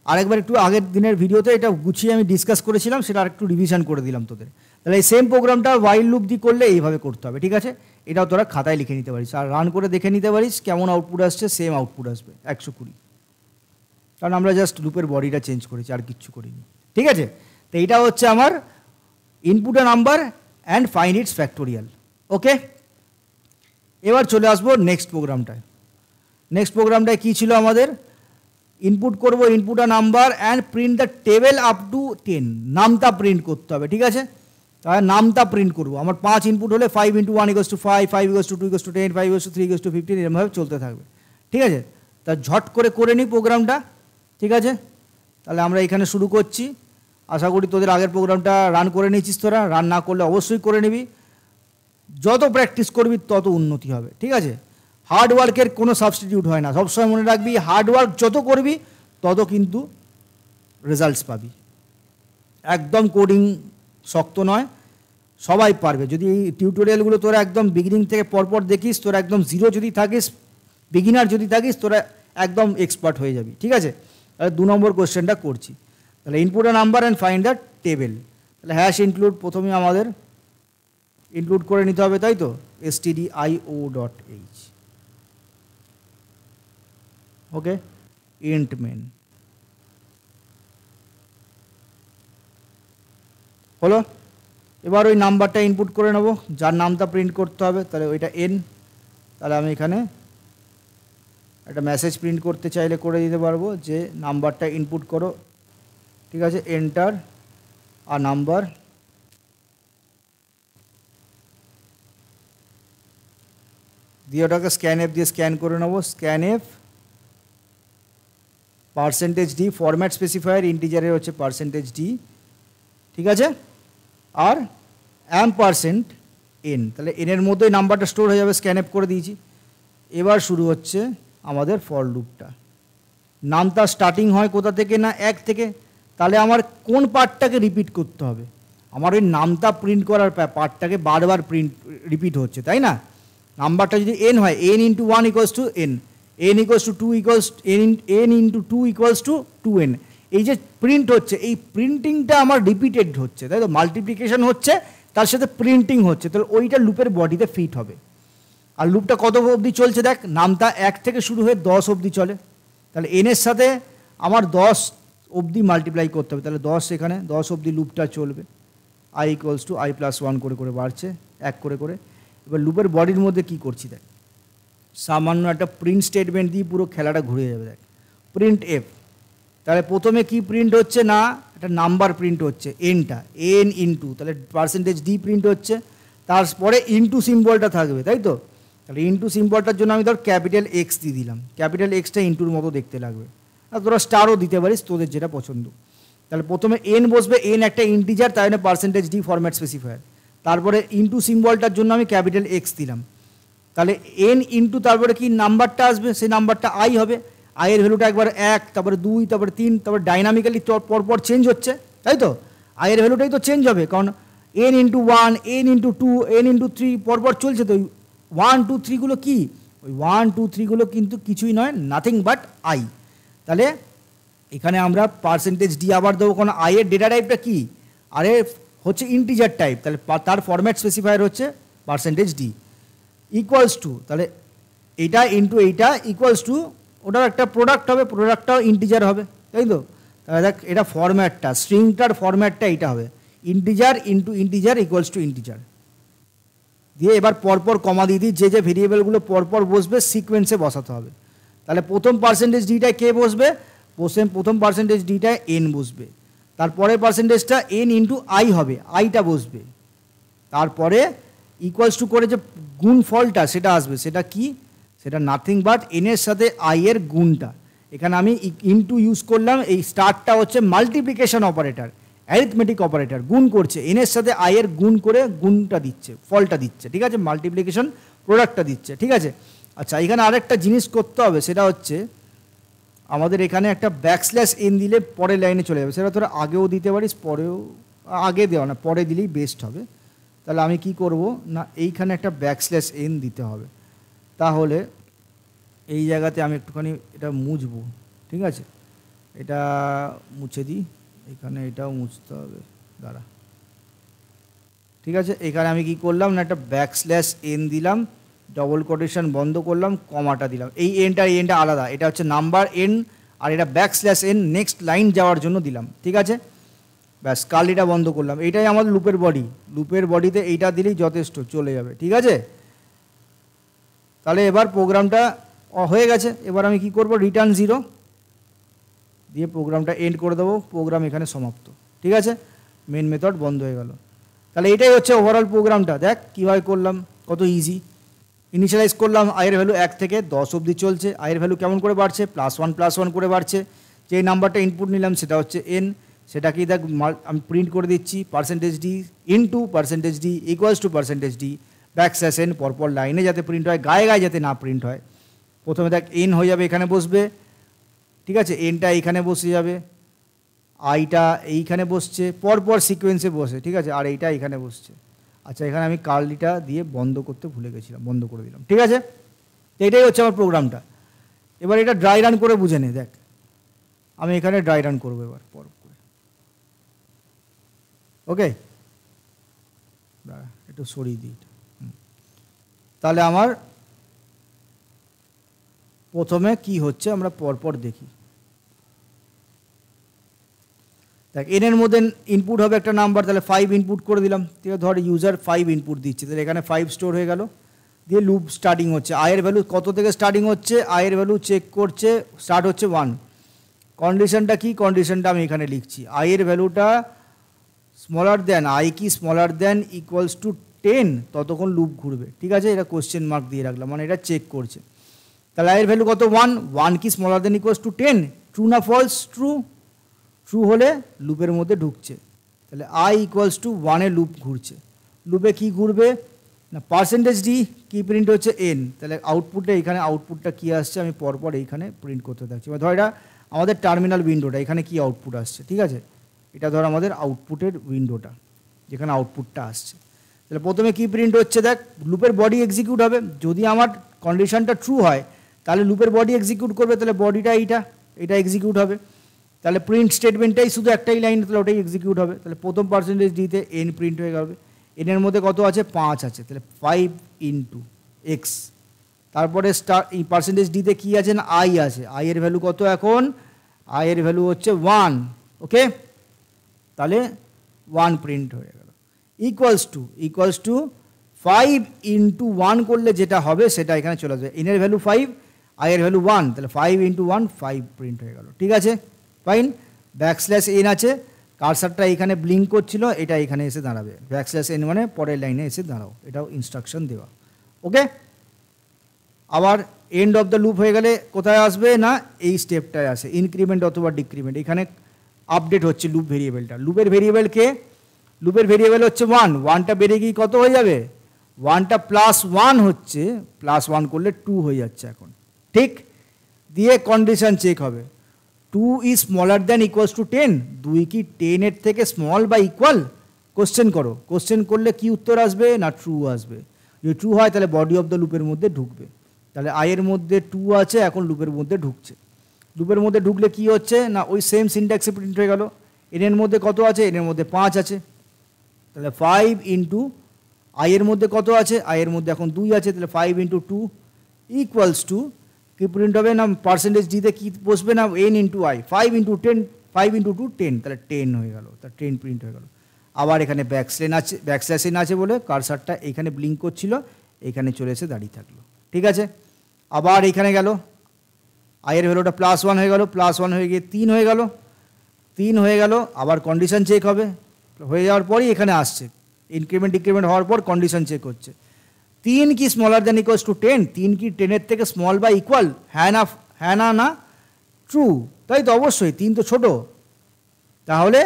আরেকবার একটু আগের দিনের ভিডিওতে এটা গুছিয়ে আমি ডিসকাস করেছিলাম, সেটা আরেকটু রিভিশন করে দিলাম তোদের। তাহলে এই সেম প্রোগ্রামটা ওয়াইল লুপ দিয়ে করলে এইভাবে করতে হবে। ঠিক আছে, এটাও তোরা খাতায় লিখে নিতে পারিস, আর রান করে দেখে নিতে পারিস কেমন আউটপুট আসছে, সেম আউটপুট আসবে 120, কারণ আমরা জাস্ট লুপের বডিটা চেঞ্জ করেছি, আর কিচ্ছু করিনি। ঠিক আছে, তো এইটা হচ্ছে আমার input a number and find its factorial. Okay, এবার চলে আসবো নেক্সট প্রোগ্রামটায়। নেক্সট প্রোগ্রামটায় কী ছিল আমাদের, ইনপুট করব input a number and print the table up to 10, নামতা প্রিন্ট করতে হবে। ঠিক আছে, তাহলে নামতা প্রিন্ট করবো, আমার 5 ইনপুট হলে 5 × 1 = 5, 5 = 2 = 10, 5 = 3 = 15, এরকমভাবে চলতে থাকবে। ঠিক আছে, তা ঝট করে নিই প্রোগ্রামটা। ঠিক আছে, তাহলে আমরা এখানে শুরু করছি, আশা করি তোদের আগের প্রোগ্রামটা রান করে নিয়েছিস, তোরা রান না করলে অবশ্যই করে নিবি, যত প্র্যাকটিস করবি তত উন্নতি হবে। ঠিক আছে, হার্ড ওয়ার্কের কোনো সাবস্টিটিউট হয় না, সবসময় মনে রাখবি হার্ড ওয়ার্ক যত করবি তত কিন্তু রেজাল্টস পাবি। একদম কোডিং শক্ত নয়, সবাই পারবে। যদি এই টিউটোরিয়ালগুলো তোরা একদম বিগিনিং থেকে পরপর দেখিস, তোরা একদম জিরো যদি থাকিস, বিগিনার যদি থাকিস, তোরা একদম এক্সপার্ট হয়ে যাবি। ঠিক আছে, তাহলে 2 নম্বর কোশ্চেনটা করছি। তাহলে input a number and find the table, তাহলে হ্যাশ ইনক্লুড প্রথমে আমাদের ইনক্লুড করে নিতে হবে, তাই তো stdio.h। ওকে, ইন্ট মেন হলো। এবার ওই নাম্বারটা ইনপুট করে নেব, যার নামটা প্রিন্ট করতে হবে, তাহলে ওইটা n। তাহলে আমি এখানে একটা মেসেজ প্রিন্ট করতে চাইলে করে দিতে পারবো যে নাম্বারটা ইনপুট করো। ঠিক আছে, এন্টার আ নাম্বার, দিয়ে ওটাকে স্ক্যান এফ দিয়ে স্ক্যান করে নেবো, scanf percentage D, format specifier ইন্টিজারের হচ্ছে পার্সেন্টেজ ডি, ঠিক আছে, আর %n, তাহলে এনের মধ্যেই নাম্বারটা স্টোর হয়ে যাবে, স্ক্যান এফ করে দিয়েছি। এবার শুরু হচ্ছে আমাদের ফর লুপটা। নামটা স্টার্টিং হয় কোথা থেকে না 1 থেকে, তাহলে আমার কোন পার্টটাকে রিপিট করতে হবে, আমার ওই নামটা প্রিন্ট করার পার্টটাকে বারবার রিপিট হচ্ছে, তাই না। নাম্বারটা যদি n হয়, n into 1 equals to n, n equals to 2 equals n into 2 equals to 2n, এই যে প্রিন্ট হচ্ছে, এই প্রিন্টিংটা আমার রিপিটেড হচ্ছে, তাই তো, মাল্টিপ্লিকেশন হচ্ছে তার সাথে প্রিন্টিং হচ্ছে, তাহলে ওইটা লুপের বডিতে ফিট হবে। আর লুপটা কত অবধি চলছে দেখ, নামটা 1 থেকে শুরু হয়ে 10 অবধি চলে, তাহলে এনের সাথে আমার 10 অবধি মাল্টিপ্লাই করতে হবে, তাহলে 10 এখানে 10 অবধি লুপটা চলবে, i equals to i plus 1 করে করে বাড়ছে 1 করে করে। এবার লুপের বডির মধ্যে কি করছি দেখ, সামান্য একটা প্রিন্ট স্টেটমেন্ট দিয়ে পুরো খেলাটা ঘুরে যাবে। দেখ প্রিন্ট এফ, তাহলে প্রথমে কি প্রিন্ট হচ্ছে না, একটা নাম্বার প্রিন্ট হচ্ছে এনটা, এন ইন্টু, তাহলে পার্সেন্টেজ ডি প্রিন্ট হচ্ছে, তারপরে ইন্টু সিম্বলটা থাকবে, তাই তো। তাহলে ইন্টু সিম্বলটার জন্য আমি ধর ক্যাপিটাল এক্স দিয়ে দিলাম, ক্যাপিটাল এক্সটা ইন্টুর মতো দেখতে লাগবে, আর তোরা স্টারও দিতে পারিস তোদের যেটা পছন্দ। তাহলে প্রথমে এন বসবে, এন একটা ইন্টিজার, তাই জন্য পার্সেন্টেজ ডি ফরম্যাট স্পেসিফায়ার, তারপরে ইন্টু সিম্বলটার জন্য আমি ক্যাপিটাল এক্স দিলাম, তাহলে এন ইন্টু তারপরে কি নাম্বারটা আসবে, সেই নাম্বারটা আই হবে, আইয়ের ভ্যালুটা একবার 1, তারপরে 2, তারপরে 3, তারপরে ডাইনামিক্যালি পরপর চেঞ্জ হচ্ছে, তাই তো। আইয়ের ভ্যালুটাই তো চেঞ্জ হবে, কারণ N into 1, N into 2, N into 3 পরপর চলছে, তো 1, 2, 3গুলো কি, ওই 1, 2, 3গুলো কিন্তু কিছুই নয়, নাথিং বাট আই। তাহলে এখানে আমরা পার্সেন্টেজ ডি আবার দেবো, কারণ আইয়ের ডেটা টাইপটা কি, আরে হচ্ছে ইন্টিজার টাইপ, তাহলে তার ফরম্যাট স্পেসিফায়ার হচ্ছে পার্সেন্টেজ ডি ইকুয়ালস টু, তাহলে এইটা ইন্টু এইটা ইকুয়ালস টু, ওটার একটা প্রোডাক্ট হবে, প্রোডাক্টটাও ইন্টিজার হবে, তাই তো। তাহলে দেখ এটা ফরম্যাটটা, স্ট্রিংটার ফরম্যাটটা এইটা হবে, integer into integer equals to integer দিয়ে এবার পরপর কমা দিয়ে দিই, যে যে ভেরিয়েবলগুলো পরপর বসবে সিকোয়েন্সে বসাতে হবে। তাহলে প্রথম পার্সেন্টেজ ডিটায় কে বসবে, প্রথম পার্সেন্টেজ ডিটায় এন বসবে, তারপরে পার্সেন্টেজটা এন ইন্টু আই হবে, আইটা বসবে, তারপরে ইকুয়ালস টু করে যে গুণ ফলটা সেটা আসবে, সেটা কি, সেটা নাথিং বাট এনের সাথে আই এর গুণটা, এখানে আমি ইনটু ইউজ করলাম, এই স্টারটা হচ্ছে মাল্টিপ্লিকেশন অপারেটর, অ্যারিথমেটিক অপারেটর, গুণ করছে এনের সাথে আই এর গুণ করে গুণটা দিচ্ছে, ফলটা দিচ্ছে, ঠিক আছে, মাল্টিপ্লিকেশন প্রোডাক্টটা দিচ্ছে, ঠিক আছে। আচ্ছা এখানে আরেকটা জিনিস করতে হবে, সেটা হচ্ছে আমাদের এখানে একটা ব্যাকস্ল্যাশ এন দিলে পরের লাইনে চলে যাবে, সেটা তোরা আগেও দিতে পারিস, পরেও, আগে দেওয়া না পরে দিলেই বেস্ট হবে। তাহলে আমি কি করব না, এইখানে একটা ব্যাকস্ল্যাশ এন দিতে হবে, তাহলে এই জায়গাতে আমি একটুখানি এটা মুছবো, ঠিক আছে, এটা মুছে দিই, এখানে এটাও মুছতে হবে, দাঁড়া, ঠিক আছে। এখানে আমি কি করলাম না, একটা ব্যাকস্ল্যাশ এন দিলাম, ডবল কোটেশন বন্ধ করলাম, কমাটা দিলাম, এই এনটা আলাদা, এটা হচ্ছে নাম্বার এন, আর এটা ব্যাকস্ল্যাশ এন নেক্সট লাইন যাওয়ার জন্য দিলাম, ঠিক আছে। ব্যাস কার্লিটা বন্ধ করলাম, এইটাই আমাদের লুপের বডি, লুপের বডিতে এইটা দিলেই যথেষ্ট, চলে যাবে, ঠিক আছে। তাহলে এবার প্রোগ্রামটা হয়ে গেছে, এবার আমি কি করব, রিটার্ন 0 দিয়ে প্রোগ্রামটা এন্ড করে দেবো, প্রোগ্রাম এখানে সমাপ্ত, ঠিক আছে, মেন মেথড বন্ধ হয়ে গেল। তাহলে এটাই হচ্ছে ওভারঅল প্রোগ্রামটা, দেখ কীভাবে করলাম, কত ইজি। ইনিশিয়ালাইজ করলাম, আয়ের ভ্যালু 1 থেকে 10 অবধি চলছে, আয়ের ভ্যালু কেমন করে বাড়ছে, +1 করে বাড়ছে, যে নাম্বারটা ইনপুট নিলাম সেটা হচ্ছে এন, সেটাকেই দেখ আমি প্রিন্ট করে দিচ্ছি, percentage D into percentage D equals to percentage D backslash N, পরপর লাইনে যাতে প্রিন্ট হয়, গায়ে গায়ে যাতে না প্রিন্ট হয়। প্রথমে দেখ এন হয়ে যাবে, এখানে বসবে, ঠিক আছে, এনটা এইখানে বসে যাবে, আইটা এইখানে বসছে, পরপর সিকোয়েন্সে বসে, ঠিক আছে, আর এইটা এখানে বসছে। আচ্ছা এখানে আমি কার্লিটা দিয়ে বন্ধ করতে ভুলে গেছিলাম, বন্ধ করে দিলাম, ঠিক আছে। তো এটাই হচ্ছে আমার প্রোগ্রামটা। এবার এটা ড্রাই রান করে বুঝে নে, দেখ আমি এখানে ড্রাই রান করবো এবার পর করে, ওকে, একটু সরিয়ে দিই, তাহলে আমার প্রথমে কি হচ্ছে আমরা পরপর দেখি। দেখ এনের মধ্যে ইনপুট হবে একটা নাম্বার, তাহলে 5 ইনপুট করে দিলাম, ঠিক আছে, ধর ইউজার 5 ইনপুট দিচ্ছে, তাহলে এখানে 5 স্টোর হয়ে গেল, দিয়ে লুপ স্টার্টিং হচ্ছে, আয়ের ভ্যালু কত থেকে স্টার্টিং হচ্ছে, আয়ের ভ্যালু চেক করছে, স্টার্ট হচ্ছে 1, কন্ডিশনটা কি, কন্ডিশনটা আমি এখানে লিখছি, আয়ের ভ্যালুটা স্মলার দেন, আই কি স্মলার দেন ইকুয়ালস টু 10 ততক্ষণ লুপ ঘুরবে, ঠিক আছে? এটা কোশ্চেন মার্ক দিয়ে রাখলাম, মানে এটা চেক করছে। তাহলে আই এর ভ্যালু কত? 1, 1 কি smaller than equals two 10? True না ফলস? ট্রু। ট্রু হলে লুপের মধ্যে ঢুকছে, তাহলে আই ইকুয়ালস টু 1-এ লুপ ঘুরছে। লুপে কি ঘুরবে না পার্সেন্টেজ ডি, কি প্রিন্ট হচ্ছে? এন। তাহলে আউটপুটটা এখানে, আউটপুটটা কি আসছে আমি পরপর এইখানে প্রিন্ট করতে থাকছি। এবার ধর এটা আমাদের টার্মিনাল উইন্ডোটা, এখানে কি আউটপুট আসছে, ঠিক আছে? এটা ধর আমাদের আউটপুটের উইন্ডোটা, যেখানে আউটপুটটা আসছে। তাহলে প্রথমে কি প্রিন্ট হচ্ছে দেখ, লুপের বডি এক্সিকিউট হবে। যদি আমার কন্ডিশনটা ট্রু হয় তাহলে লুপের বডি এক্সিকিউট করবে, তাহলে বডিটা এটা এক্সিকিউট হবে। তাহলে প্রিন্ট স্টেটমেন্টটাই শুধু একটাই লাইন, তাহলে ওটাই এক্সিকিউট হবে। তাহলে প্রথম পার্সেন্টেজ ডিতে এন প্রিন্ট হয়ে যাবে। এনের মধ্যে কত আছে? 5 আছে, তাহলে 5 ইন্টু এক্স। তারপরে এই পার্সেন্টেজ ডিতে কী আছে না আই আছে। আই এর ভ্যালু কত এখন? আই এর ভ্যালু হচ্ছে 1, ওকে? তাহলে 1 প্রিন্ট হয়ে গেল। ইকুয়ালস টু 5 ইন্টু 1 করলে যেটা হবে সেটা এখানে চলে আসবে। এনের ভ্যালু 5, আই এর ভ্যালু 1, তাহলে 5 ইন্টু 1 5 প্রিন্ট হয়ে গেল, ঠিক আছে? ফাইন। ব্যাকস্ল্যাশ এন আছে, কারসারটা এখানে ব্লিঙ্ক করছিল, এটা এখানে এসে দাঁড়াবে। ব্যাকস্ল্যাশ এন মানে পরের লাইনে এসে দাঁড়াও, এটাও ইনস্ট্রাকশন দেওয়া, ওকে? আবার এন্ড অফ দ্য লুপ হয়ে গেলে কোথায় আসবে না এই স্টেপটায় আসে, ইনক্রিমেন্ট অথবা ডিক্রিমেন্ট। এখানে আপডেট হচ্ছে লুপ ভেরিয়েবলটা। লুপের ভেরিয়েবলকে, লুপের ভেরিয়েবল হচ্ছে 1, 1টা বেড়ে গিয়ে কত হয়ে যাবে? 1টা +1 হচ্ছে, +1 করলে 2 হয়ে যাচ্ছে এখন, ঠিক? দিয়ে কন্ডিশন চেক হবে, 2 is smaller than equals to 10, 2 কি 10 এর থেকে স্মল বা ইকুয়াল? কোশ্চেন করো, কোশ্চেন করলে কি উত্তর আসবে না ট্রু আসবে। যদি ট্রু হয় তাহলে বডি অফ দ্য লুপের মধ্যে ঢুকবে। তাহলে আই এর মধ্যে 2 আছে, এখন লুপের মধ্যে ঢুকছে। লুপের মধ্যে ঢুকলে কি হচ্ছে না ওই সেম সিনট্যাক্সে প্রিন্ট হয়ে গেল। এনের মধ্যে কত আছে? এনের মধ্যে 5 আছে, তাহলে 5 ইন্টু আই এর মধ্যে কত আছে? আই এর মধ্যে এখন 2 আছে, তাহলে 5 ইন্টু 2 ইকুয়ালস টু কি প্রিন্ট হবে না পার্সেন্টেজ ডিতে কি বসবে না N into I. 5 into 10, 5 into 2 10, তাহলে 10 হয়ে গেল, তাহলে 10 প্রিন্ট হয়ে গেল। আবার এখানে ব্যাকস্ল্যাশ এন আছে বলে কারসারটা এখানে ব্লিঙ্ক করছিল, এখানে চলে এসে দাঁড়িয়ে থাকলো, ঠিক আছে? আবার এখানে গেল, আইয়ের ভ্যালুটা +1 হয়ে গেল, +1 হয়ে গিয়ে 3 হয়ে গেল, 3 হয়ে গেল। আবার কন্ডিশন চেক হবে, হয়ে যাওয়ার পরই এখানে আসছে ইনক্রিমেন্ট ডিক্রিমেন্ট হওয়ার পর কন্ডিশন চেক হচ্ছে। 3 কি স্মলার দ্যান ইকুয়ালস টু 10, 3 কি 10-এর থেকে স্মল বা ইকুয়াল? হ্যাঁ না না ট্রু, তাই তো অবশ্যই 3 তো ছোট। তাহলে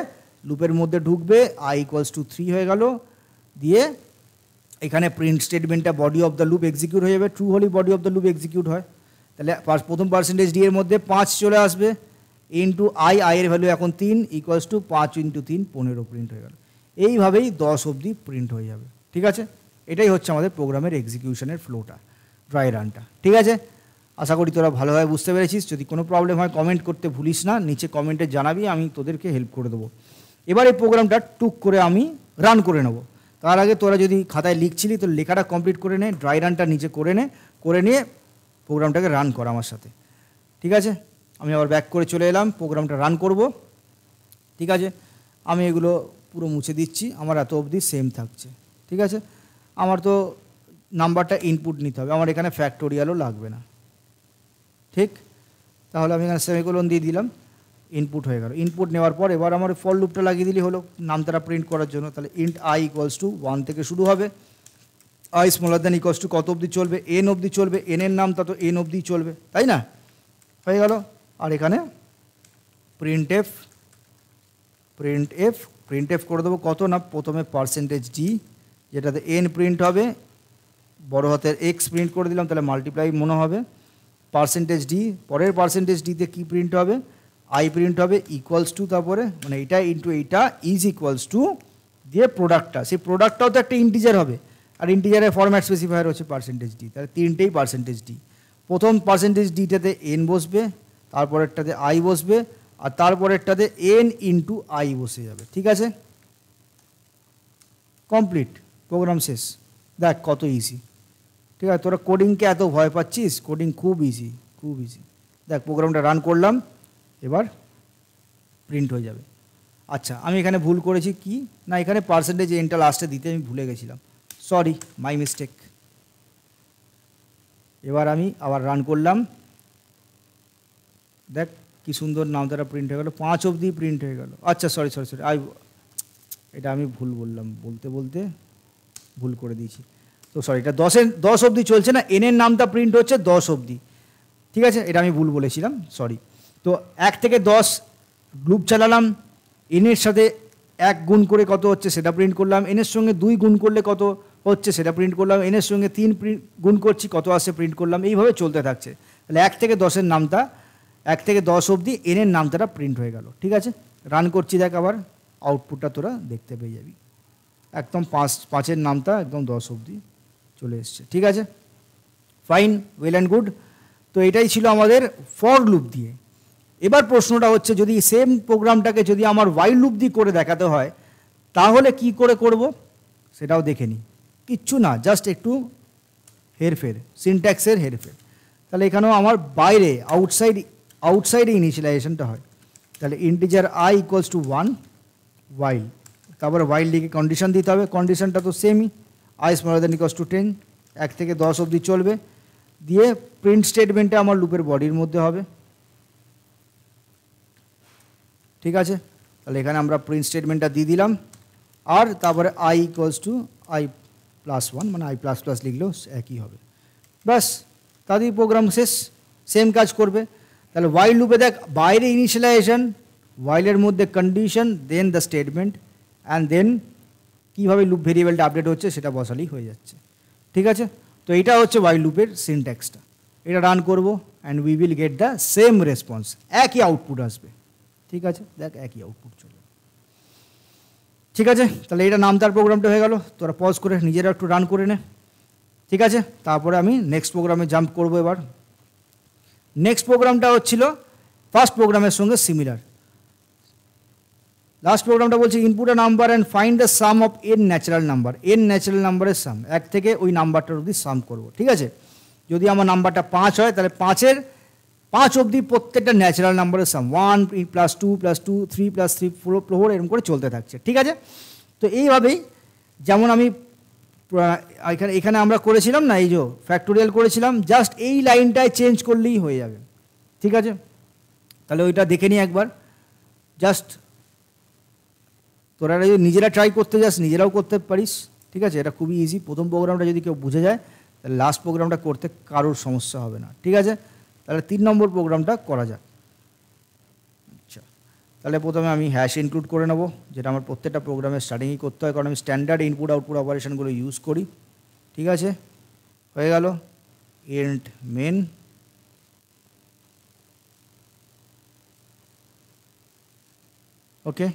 লুপের মধ্যে ঢুকবে, আই ইকুয়ালস টু 3 হয়ে গেল। দিয়ে এখানে প্রিন্ট স্টেটমেন্টটা body of the loop execute হয়ে যাবে। ট্রু হলেই body of the loop execute হয়। তাহলে প্রথম পার্সেন্টেজ ডি এর মধ্যে 5 চলে আসবে ইন্টু আই, আইয়ের ভ্যালু এখন 3 ইকুয়ালস টু 5 ইন্টু 3 15 প্রিন্ট হয়ে গেল। এইভাবেই 10 অবধি প্রিন্ট হয়ে যাবে, ঠিক আছে? এটাই হচ্ছে আমাদের প্রোগ্রামের এক্সিকিউশনের ফ্লোটা, ড্রাই রানটা, ঠিক আছে? আশা করি তোরা ভালোভাবে বুঝতে পেরেছিস। যদি কোনো প্রবলেম হয় কমেন্ট করতে ভুলিস না, নিচে কমেন্টে জানাবি, আমি তোদেরকে হেল্প করে দেবো। এবার এই প্রোগ্রামটা টুক করে আমি রান করে নেব। তার আগে তোরা যদি খাতায় লিখছিলি তো লেখাটা কমপ্লিট করে নে, ড্রাই রানটা নিচে করে নিয়ে প্রোগ্রামটাকে রান কর আমার সাথে, ঠিক আছে? আমি আবার ব্যাক করে চলে এলাম, প্রোগ্রামটা রান করব, ঠিক আছে? আমি এগুলো পুরো মুছে দিচ্ছি, আমার এত অবধি সেম থাকছে, ঠিক আছে? আমার তো নাম্বারটা ইনপুট নিতে হবে, আমার এখানে ফ্যাক্টোরিয়ালও লাগবে না, ঠিক? তাহলে আমি এখানে সেমিকোলন দিয়ে দিলাম, ইনপুট হয়ে গেল। ইনপুট নেওয়ার পর এবার আমার ফর লুপটা লাগিয়ে দিলেই হলো নামতারা প্রিন্ট করার জন্য। তাহলে ইন্ট আই ইকুয়ালস টু 1 থেকে শুরু হবে, I smaller than equals to কত অবধি চলবে? এন অবধি চলবে, এনের নাম তত এন অবধি চলবে, তাই না? হয়ে গেল। আর এখানে প্রিন্ট এফ করে দেবো কত না প্রথমে পার্সেন্টেজ ডি, যেটাতে এন প্রিন্ট হবে, বড় হাতের এক্স প্রিন্ট করে দিলাম, তাহলে মাল্টিপ্লাই মনে হবে। পার্সেন্টেজ ডি, পরের পার্সেন্টেজ ডিতে কী প্রিন্ট হবে? আই প্রিন্ট হবে ইকুয়ালস টু, তারপরে মানে এইটা ইন্টু এইটা ইজ ইকুয়ালস টু দিয়ে প্রোডাক্টটা, সেই প্রোডাক্টটাও তো একটা ইন্টিজার হবে, আর ইন্টিজারের ফরম্যাট স্পেসিফায়ার হচ্ছে পার্সেন্টেজ ডি। তাহলে তিনটেই পার্সেন্টেজ ডি। প্রথম পার্সেন্টেজ ডিটাতে এন বসবে, তারপরেরটাতে আই বসবে, আর তারপরেরটাতে এন ইন্টু আই বসে যাবে, ঠিক আছে? কমপ্লিট, প্রোগ্রাম শেষ। দেখ কত ইজি, ঠিক আছে? তোরা কোডিংকে এত ভয় পাচ্ছিস, কোডিং খুব ইজি, খুব ইজি। দেখ প্রোগ্রামটা রান করলাম, এবার প্রিন্ট হয়ে যাবে। আচ্ছা, আমি এখানে ভুল করেছি কি না, এখানে পার্সেন্টেজ এনটা লাস্টে দিতে আমি ভুলে গেছিলাম, সরি, মাই মিস্টেক। এবার আমি আবার রান করলাম, দেখ কি সুন্দর নাম তারা প্রিন্ট হয়ে গেল, 5 অবধি প্রিন্ট হয়ে গেল। আচ্ছা সরি, এটা আমি ভুল বললাম, বলতে ভুল করে দিয়েছি। তো সরি, এটা 10 অবধি চলছে না, এনের নামটা প্রিন্ট হচ্ছে 10 অবধি, ঠিক আছে, এটা আমি ভুল বলেছিলাম, সরি। তো 1 থেকে 10 লুপ চালালাম, এনের সাথে 1 গুণ করে কত হচ্ছে সেটা প্রিন্ট করলাম, এনের সঙ্গে 2 গুণ করলে কত হচ্ছে সেটা প্রিন্ট করলাম, এনের সঙ্গে 3 গুণ করছি কত আসছে প্রিন্ট করলাম, এইভাবে চলতে থাকছে। তাহলে 1 থেকে 10-এর নামটা 1 থেকে 10 অবধি এনের নামটা প্রিন্ট হয়ে গেল, ঠিক আছে। রান করছি, দেখ আবার আউটপুটটা তোরা দেখতে পেয়ে যাবি, একদম 5-এর নামটা একদম 10 অবধি চলে এসছে, ঠিক আছে, ফাইন, ওয়েল অ্যান্ড গুড। তো এটাই ছিল আমাদের ফর লুপ দিয়ে। এবার প্রশ্নটা হচ্ছে, যদি সেম প্রোগ্রামটাকে যদি আমার ওয়াইল লুপ দিয়ে করে দেখাতে হয় তাহলে কি করে করব সেটাও দেখে নিই। কিচ্ছু না, জাস্ট একটু হেরফের, সিনট্যাক্সের হেরফের। তাহলে এখানেও আমার বাইরে আউটসাইডে ইনিশিয়ালাইজেশনটা হয়। তাহলে ইন্টিজার আই ইকুয়ালস টু 1 ওয়াইল, তারপরে ওয়াইল লিখে কন্ডিশন দিতে হবে, কন্ডিশনটা তো সেমই, I smaller than equals to 10, 1 থেকে 10 অবধি চলবে, দিয়ে প্রিন্ট স্টেটমেন্টটা আমার লুপের বডির মধ্যে হবে, ঠিক আছে। তাহলে এখানে আমরা প্রিন্ট স্টেটমেন্টটা দিয়ে দিলাম, আর তারপরে I equals to I plus 1, মানে আই প্লাস প্লাস লিখলেও একই হবে, ব্যাস, তাদের প্রোগ্রাম শেষ, সেম কাজ করবে। তাহলে ওয়াইল লুপে দেখ, বাইরে ইনিশিয়ালাইজেশন, ওয়াইলের মধ্যে condition, then the statement, and then কীভাবে লুপ ভেরিয়েবলটা আপডেট হচ্ছে সেটা বসালেই হয়ে যাচ্ছে, ঠিক আছে। তো এটা হচ্ছে ওয়াইল লুপের সিনট্যাক্সটা। এটা রান করব and we will get the same response, একই আউটপুট আসবে, ঠিক আছে, দেখ একই আউটপুট চলে, ঠিক আছে। তাহলে এটা নামতার প্রোগ্রামটা হয়ে গেল, তোরা পজ করে নিজেরা একটু রান করে নে, ঠিক আছে। তারপরে আমি নেক্সট প্রোগ্রামে জাম্প করবো। এবার নেক্সট প্রোগ্রামটা হচ্ছিল ফার্স্ট প্রোগ্রামের সঙ্গে সিমিলার। লাস্ট প্রোগ্রামটা বলছে input a number and find the some of N natural number, N natural নাম্বারের সাম, 1 থেকে ওই নাম্বারটার অবধি সাম করবো, ঠিক আছে। যদি আমার নাম্বারটা 5 হয় তাহলে 5 অবধি প্রত্যেকটা ন্যাচারাল নাম্বারের সাম, 1 + 2 + 2 3 + 3 4 এরকম করে চলতে থাকছে, ঠিক আছে। তো এইভাবেই যেমন আমি এখানে আমরা করেছিলাম না, এই যে ফ্যাক্টোরিয়াল করেছিলাম, জাস্ট এই লাইনটায় চেঞ্জ করলেই হয়ে যাবে, ঠিক আছে। তাহলে ওইটা দেখে নিই একবার, জাস্ট তোরা যদি নিজেরা ট্রাই করতে যাস নিজেরাও করতে পারিস, ঠিক আছে। এটা খুবই ইজি, প্রথম প্রোগ্রামটা যদি কেউ বুঝে যায় তাহলে লাস্ট প্রোগ্রামটা করতে কারোর সমস্যা হবে না, ঠিক আছে। তাহলে 3 নম্বর প্রোগ্রামটা করা যাক। আচ্ছা, তাহলে প্রথমে আমি হ্যাশ ইনক্লুড করে নেব, যেটা আমার প্রত্যেকটা প্রোগ্রামের স্টার্টিংই করতে হয়, কারণ আমি স্ট্যান্ডার্ড ইনপুট আউটপুট অপারেশনগুলো ইউজ করি, ঠিক আছে। হয়ে গেল, এন্ড মেন, ওকে।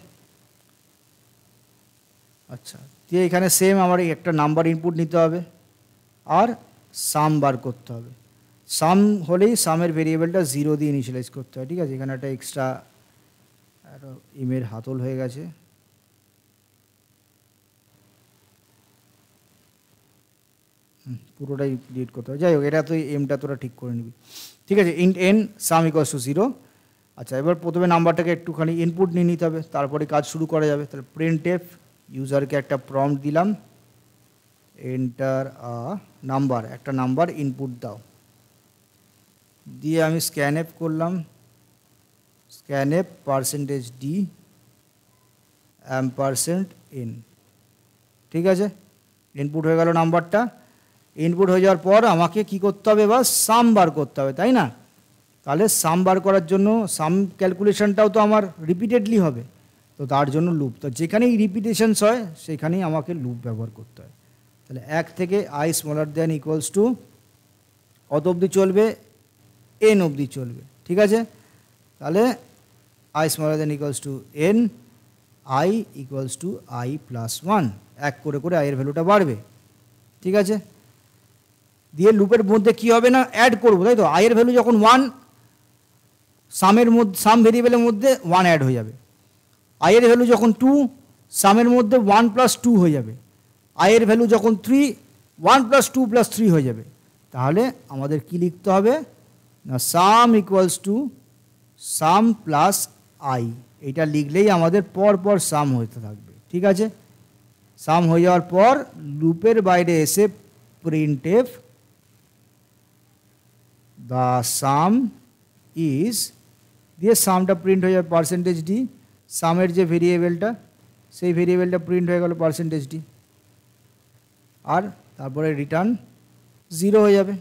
আচ্ছা, দিয়ে এখানে সেম আমার একটা নাম্বার ইনপুট নিতে হবে আর সাম বার করতে হবে। সাম হলেই সামের ভেরিয়েবলটা 0 দিয়ে ইনিশিয়ালাইজ করতে হয়, ঠিক আছে। এখানে একটা এক্সট্রা ইমের হাতল হয়ে গেছে, পুরোটাই ডিলিট করতে হবে, যাই হোক, এটা তো এমটা তোরা ঠিক করে নিবি, ঠিক আছে। Int N some equals to 0। আচ্ছা, এবার প্রথমে নাম্বারটাকে একটুখানি ইনপুট নিয়ে নিতে হবে, তারপরে কাজ শুরু করা যাবে। তাহলে প্রিন্টএফ, ইউজারকে একটা প্রম্পট দিলাম, এন্টার আ নাম্বার, একটা নাম্বার ইনপুট দাও, দিয়ে আমি স্ক্যানএফ করলাম, স্ক্যানএফ %d $n, ঠিক আছে। ইনপুট হয়ে গেল নাম্বারটা। ইনপুট হয়ে যাওয়ার পর আমাকে কি করতে হবে, এবার সাম বার করতে হবে, তাই না। তাহলে সাম বার করার জন্য সাম ক্যালকুলেশনটাও তো আমার রিপিটেডলি হবে, তো তার জন্য লুপ, তো যেখানেই রিপিটেশনস হয় সেখানেই আমাকে লুপ ব্যবহার করতে হয়। তাহলে 1 থেকে I smaller than equals to কত অবধি চলবে, n অবধি চলবে, ঠিক আছে। তাহলে I smaller than equals to n, I equals to I plus 1, এক করে করে আইয়ের ভ্যালুটা বাড়বে, ঠিক আছে। দিয়ে লুপের মধ্যে কি হবে না, অ্যাড করবো, তাই তো। আইয়ের ভ্যালু যখন 1, সামের মধ্যে সাম ভেরিয়েবলের মধ্যে 1 অ্যাড হয়ে যাবে। আইয়ের ভ্যালু যখন 2, সামের মধ্যে 1 + 2 হয়ে যাবে। আইয়ের ভ্যালু যখন 3, 1 + 2 + 3 হয়ে যাবে। তাহলে আমাদের কি লিখতে হবে না, sum equals to sum plus I, এটা লিখলেই আমাদের পর পর সাম হতে থাকবে, ঠিক আছে। সাম হয়ে যাওয়ার পর লুপের বাইরে এসে প্রিন্টএফ দ্য সাম ইজ, দিয়ে সামটা প্রিন্ট হয়ে যাবে %d, সামের যে ভেরিয়েবলটা সেই ভেরিয়েবলটা প্রিন্ট হয়ে গেল %d, আর তারপরে রিটার্ন 0 হয়ে যাবে,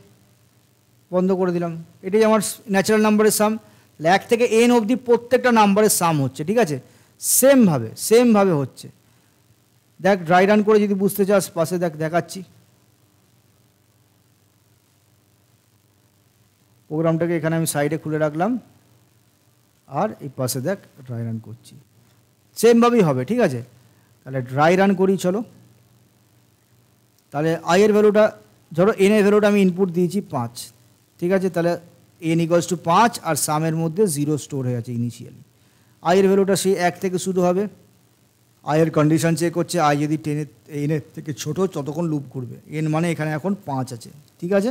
বন্ধ করে দিলাম। এটাই আমার ন্যাচারাল নাম্বারের সাম। 1 থেকে n অবধি প্রত্যেকটা নাম্বারের সাম হচ্ছে, ঠিক আছে, সেমভাবে হচ্ছে। দেখ ড্রাই রান করে যদি বুঝতে চাস পাশে দেখাচ্ছি। প্রোগ্রামটাকে এখানে আমি সাইডে খুলে রাখলাম, আর এই পাশে দেখ ড্রাই রান করছি, সেমভাবেই হবে, ঠিক আছে। তাহলে ড্রাই রান করি, চলো। তাহলে আই এর ভ্যালুটা, ধরো এন এর ভ্যালুটা আমি ইনপুট দিয়েছি 5, ঠিক আছে। তাহলে n = 5 আর সামের মধ্যে 0 স্টোর হয়ে আছে ইনিশিয়ালি। আই এর ভ্যালুটা সেই 1 থেকে শুরু হবে। আই এর কন্ডিশন চেক করছে, আই যদি n এর থেকে ছোটো ততক্ষণ লুপ করবে। n মানে এখানে এখন 5 আছে, ঠিক আছে।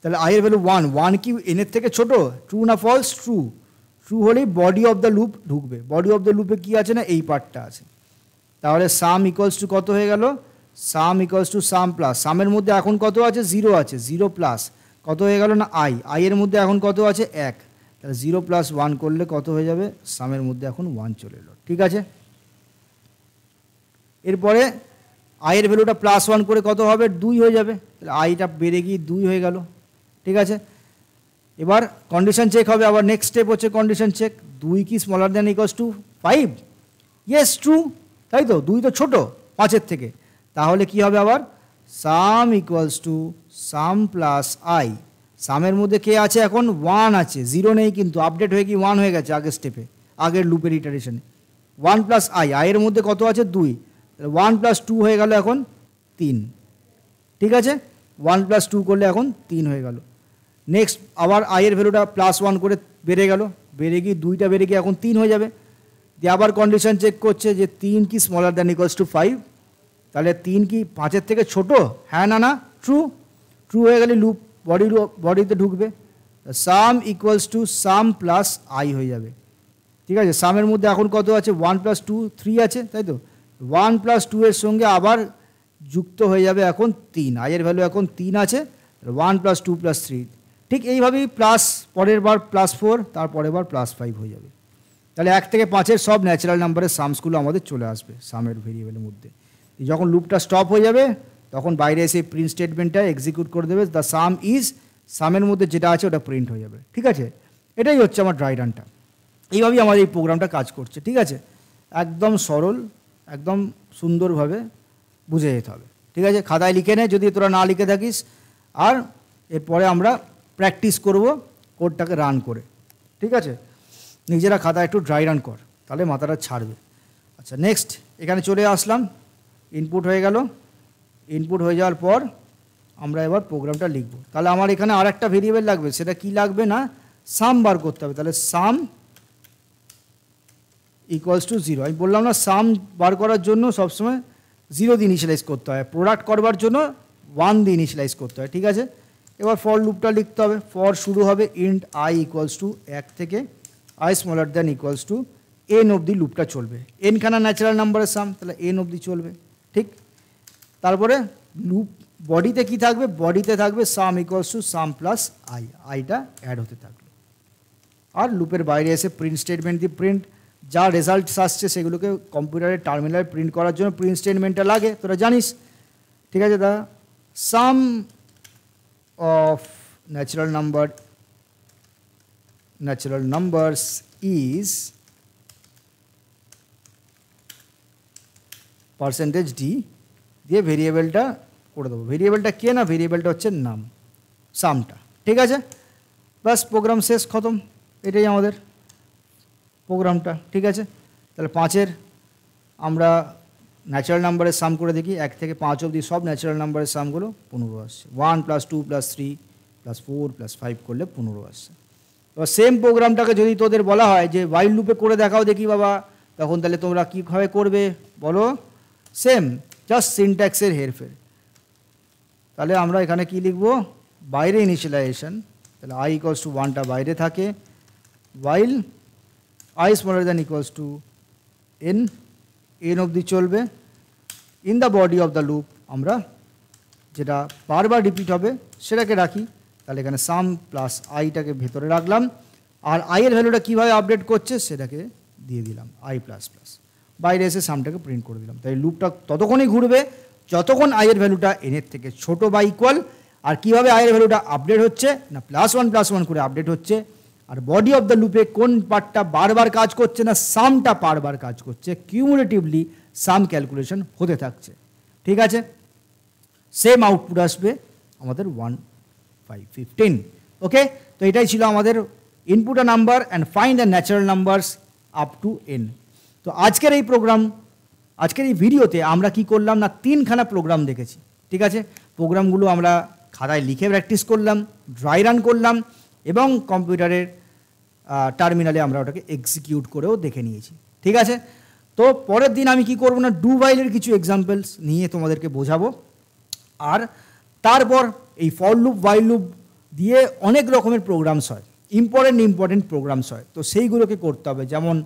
তাহলে আই এর ভ্যালু 1 কি n এর থেকে ছোটো? ট্রু না ফলস? ট্রু হলেই বডি অফ দ্য লুপ ঢুকবে। বডি অফ দ্য লুপে কী আছে না, এই পার্টটা আছে। তাহলে সাম ইকুয়ালস টু কত হয়ে গেল? সাম ইকুয়ালস টু সাম প্লাস, সামের মধ্যে এখন কত আছে? 0 আছে, 0 প্লাস কত হয়ে গেল না আই এর মধ্যে এখন কত আছে? 1। তাহলে 0 + 1 করলে কত হয়ে যাবে? সামের মধ্যে এখন 1 চলে এলো, ঠিক আছে। এরপরে আই এর ভ্যালুটা +1 করে কত হবে? 2 হয়ে যাবে। তাহলে আইটা বেড়ে গিয়ে 2 হয়ে গেল, ঠিক আছে। এবার কন্ডিশন চেক হবে, আবার নেক্সট স্টেপ হচ্ছে কন্ডিশন চেক। 2 কি smaller than equals to 5? Yes, true, তাই তো। 2 তো ছোটো 5-এর থেকে। তাহলে কি হবে আবার? Sum equals to sum plus I. সামের মধ্যে কে আছে এখন? 1 আছে, 0 নেই কিন্তু, আপডেট হয়ে কি 1 হয়ে গেছে আগের স্টেপে, আগের লুপের ইটারেশনে। 1 প্লাস আইয়ের মধ্যে কত আছে? 2। 1 + 2 হয়ে গেল এখন 3, ঠিক আছে। 1 + 2 করলে এখন 3 হয়ে গেল। নেক্সট আবার আইয়ের ভ্যালুটা +1 করে বেড়ে গেল, বেড়ে গিয়ে 2টা বেড়ে গিয়ে এখন 3 হয়ে যাবে। দিয়ে আবার কন্ডিশন চেক করছে যে 3 কি স্মলার দ্যান ইকুয়ালস টু 5? তাহলে 3 কি 5-এর থেকে ছোটো? হ্যাঁ না ট্রু হয়ে গেলে লুপ বডিতে ঢুকবে। Sum equals to sum plus I হয়ে যাবে, ঠিক আছে। সামের মধ্যে এখন কত আছে? 1 + 2 3 আছে, তাই তো। 1 + 2 এর সঙ্গে আবার যুক্ত হয়ে যাবে এখন 3। আইয়ের ভ্যালু এখন 3 আছে, 1 + 2 + 3। ঠিক এইভাবেই প্লাস, পরের বার +4, তারপরের বার +5 হয়ে যাবে। তাহলে 1 থেকে 5-এর সব ন্যাচারাল নাম্বারের সামসগুলো আমাদের চলে আসবে সামের ভেরিয়েবলের মধ্যে। যখন লুপটা স্টপ হয়ে যাবে তখন বাইরে এসে প্রিন্ট স্টেটমেন্টটা এক্সিকিউট করে দেবে। দ্য সাম ইজ, সামের মধ্যে যেটা আছে ওটা প্রিন্ট হয়ে যাবে, ঠিক আছে। এটাই হচ্ছে আমার ড্রাই রানটা। এইভাবেই আমার এই প্রোগ্রামটা কাজ করছে, ঠিক আছে। একদম সরল, একদম সুন্দরভাবে বুঝে যেতে হবে, ঠিক আছে। খাতায় লিখে নে যদি তোরা না লিখে থাকিস। আর এরপরে আমরা প্র্যাকটিস করব কোডটাকে রান করে, ঠিক আছে। নিজেরা খাতায় একটু ড্রাই রান কর, তাহলে মাথাটা ছাড়বে। আচ্ছা, নেক্সট এখানে চলে আসলাম। ইনপুট হয়ে গেল। ইনপুট হয়ে যাওয়ার পর আমরা এবার প্রোগ্রামটা লিখব। তাহলে আমার এখানে আর একটা ভেরিয়েবল লাগবে, সেটা কি লাগবে না, সাম বার করতে হবে। তাহলে সাম ইকুয়ালস টু 0। আমি বললাম না সাম বার করার জন্য সবসময় 0 দিয়ে ইনিশিয়ালাইজ করতে হয়, প্রোডাক্ট করবার জন্য 1 দিয়ে ইনিশিয়ালাইজ করতে হয়, ঠিক আছে। এবার ফর লুপটা লিখতে হবে। ফর শুরু হবে ইন্ট আই ইকুয়ালস টু 1 থেকে I smaller than equals to n অবধি লুপটা চলবে। n খানা ন্যাচারাল নাম্বারের সাম, তাহলে n অবধি চলবে, ঠিক। তারপরে লুপ বডিতে কি থাকবে? বডিতে থাকবে sum equals to sum plus I, আইটা অ্যাড হতে থাকলো। আর লুপের বাইরে এসে প্রিন্ট স্টেটমেন্ট দিয়ে প্রিন্ট, যা রেজাল্টস আসছে সেগুলোকে কম্পিউটারের টার্মিনালে প্রিন্ট করার জন্য প্রিন্ট স্টেটমেন্টটা লাগে, তোরা জানিস, ঠিক আছে। The sum of natural numbers is % d দিয়ে ভেরিয়েবলটা করে দেবো। ভেরিয়েবলটা কে না, ভেরিয়েবলটা হচ্ছে নাম, সামটা, ঠিক আছে। বাস প্রোগ্রাম শেষ, খতম। এটাই আমাদের প্রোগ্রামটা, ঠিক আছে। তাহলে 5-এর আমরা ন্যাচারাল নাম্বারের সাম করে দেখি। 1 থেকে 5 অবধি সব ন্যাচারাল নাম্বারের সামগুলো 15 আসছে। 1 + 2 + 3 + 4 + 5 করলে 15 আসছে। এবার সেম প্রোগ্রামটাকে যদি তোদের বলা হয় যে ওয়াইল লুপে করে দেখাও দেখি বাবা, তখন তাহলে তোমরা কীভাবে করবে বলো? সেম, জাস্ট সিনট্যাক্সের হেরফের। তাহলে আমরা এখানে কি লিখব? বাইরে ইনিশিয়ালাইজেশন, তাহলে আই ইকুয়ালস টু 1টা বাইরে থাকে, while I smaller than equals to n অবধি চলবে। In the body of the loop আমরা যেটা বারবার রিপিট হবে সেটাকে রাখি। তাহলে এখানে সাম প্লাস আইটাকে ভেতরে রাখলাম, আর আইয়ের ভ্যালুটা কীভাবে আপডেট করছে সেটাকে দিয়ে দিলাম আই প্লাস প্লাস। বাইরে এসে সামটাকে প্রিন্ট করে দিলাম। তাই লুপটা ততক্ষণই ঘুরবে যতক্ষণ আইয়ের ভ্যালুটা এনের থেকে ছোট বা ইকুয়াল। আর কীভাবে আইয়ের ভ্যালুটা আপডেট হচ্ছে না +1 করে আপডেট হচ্ছে। আর বডি অফ দ্য লুপে কোন পার্টটা বারবার কাজ করছে না সামটা বারবার কাজ করছে, কিউমুলেটিভলি সাম ক্যালকুলেশন হতে থাকছে। ঠিক আছে, সেম আউটপুট আসবে আমাদের 1 5 15। ওকে, তো এটাই ছিল আমাদের input a number and find the natural numbers up to n। তো আজকের এই ভিডিওতে আমরা কি করলাম না 3খানা প্রোগ্রাম দেখেছি। ঠিক আছে, প্রোগ্রামগুলো আমরা খাতায় লিখে প্র্যাকটিস করলাম, ড্রাই রান করলাম এবং কম্পিউটারের টার্মিনালে আমরা ওটাকে এক্সিকিউট করেও দেখে নিয়েছি। ঠিক আছে, তো পরের দিন আমি কি করব না ডু ভাইলের কিছু এক্সাম্পলস নিয়ে তোমাদেরকে বোঝাবো। আর তারপর এই ফর লুপ ওয়াইল লুপ দিয়ে অনেক রকমের প্রোগ্রামস হয়, ইম্পর্টেন্ট প্রোগ্রামস হয়। তো সেইগুলোকে করতে হবে, যেমন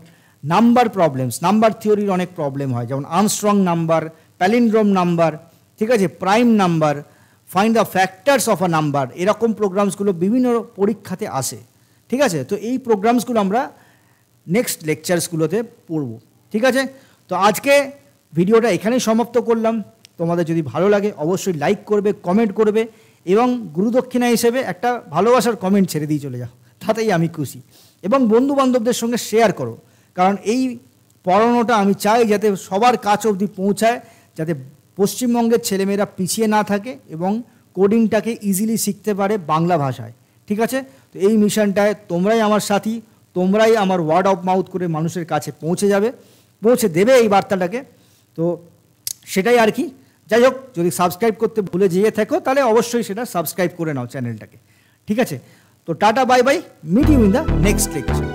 নাম্বার প্রবলেমস, নাম্বার থিওরির অনেক প্রবলেম হয়, যেমন আর্মস্ট্রং নাম্বার, প্যালিন্ড্রোম নাম্বার, ঠিক আছে, prime number, find the factors of a number, এরকম প্রোগ্রামসগুলো বিভিন্ন পরীক্ষাতে আসে। ঠিক আছে, তো এই প্রোগ্রামসগুলো আমরা নেক্সট লেকচারসগুলোতে পড়ব। ঠিক আছে, তো আজকে ভিডিওটা এখানেই সমাপ্ত করলাম। তোমাদের যদি ভালো লাগে অবশ্যই লাইক করবে, কমেন্ট করবে এবং গুরুদক্ষিণা হিসেবে একটা ভালোবাসার কমেন্ট ছেড়ে দিয়ে চলে যাও, তাতেই আমি খুশি। এবং বন্ধুবান্ধবদের সঙ্গে শেয়ার করো, কারণ এই পড়ানোটা আমি চাই যাতে সবার কাছ অবধি পৌঁছায়, যাতে পশ্চিমবঙ্গের ছেলেমেয়েরা পিছিয়ে না থাকে এবং কোডিংটাকে ইজিলি শিখতে পারে বাংলা ভাষায়। ঠিক আছে, তো এই মিশনটায় তোমরাই আমার সাথী, তোমরাই আমার ওয়ার্ড অফ মাউথ করে মানুষের কাছে পৌঁছে দেবে এই বার্তাটাকে। তো সেটাই আর কি। যাই হোক, যদি সাবস্ক্রাইব করতে ভুলে যেয়ে থাকো তাহলে অবশ্যই সেটা সাবস্ক্রাইব করে নাও চ্যানেলটাকে। ঠিক আছে, তো টাটা bye bye, meet you in the next lecture.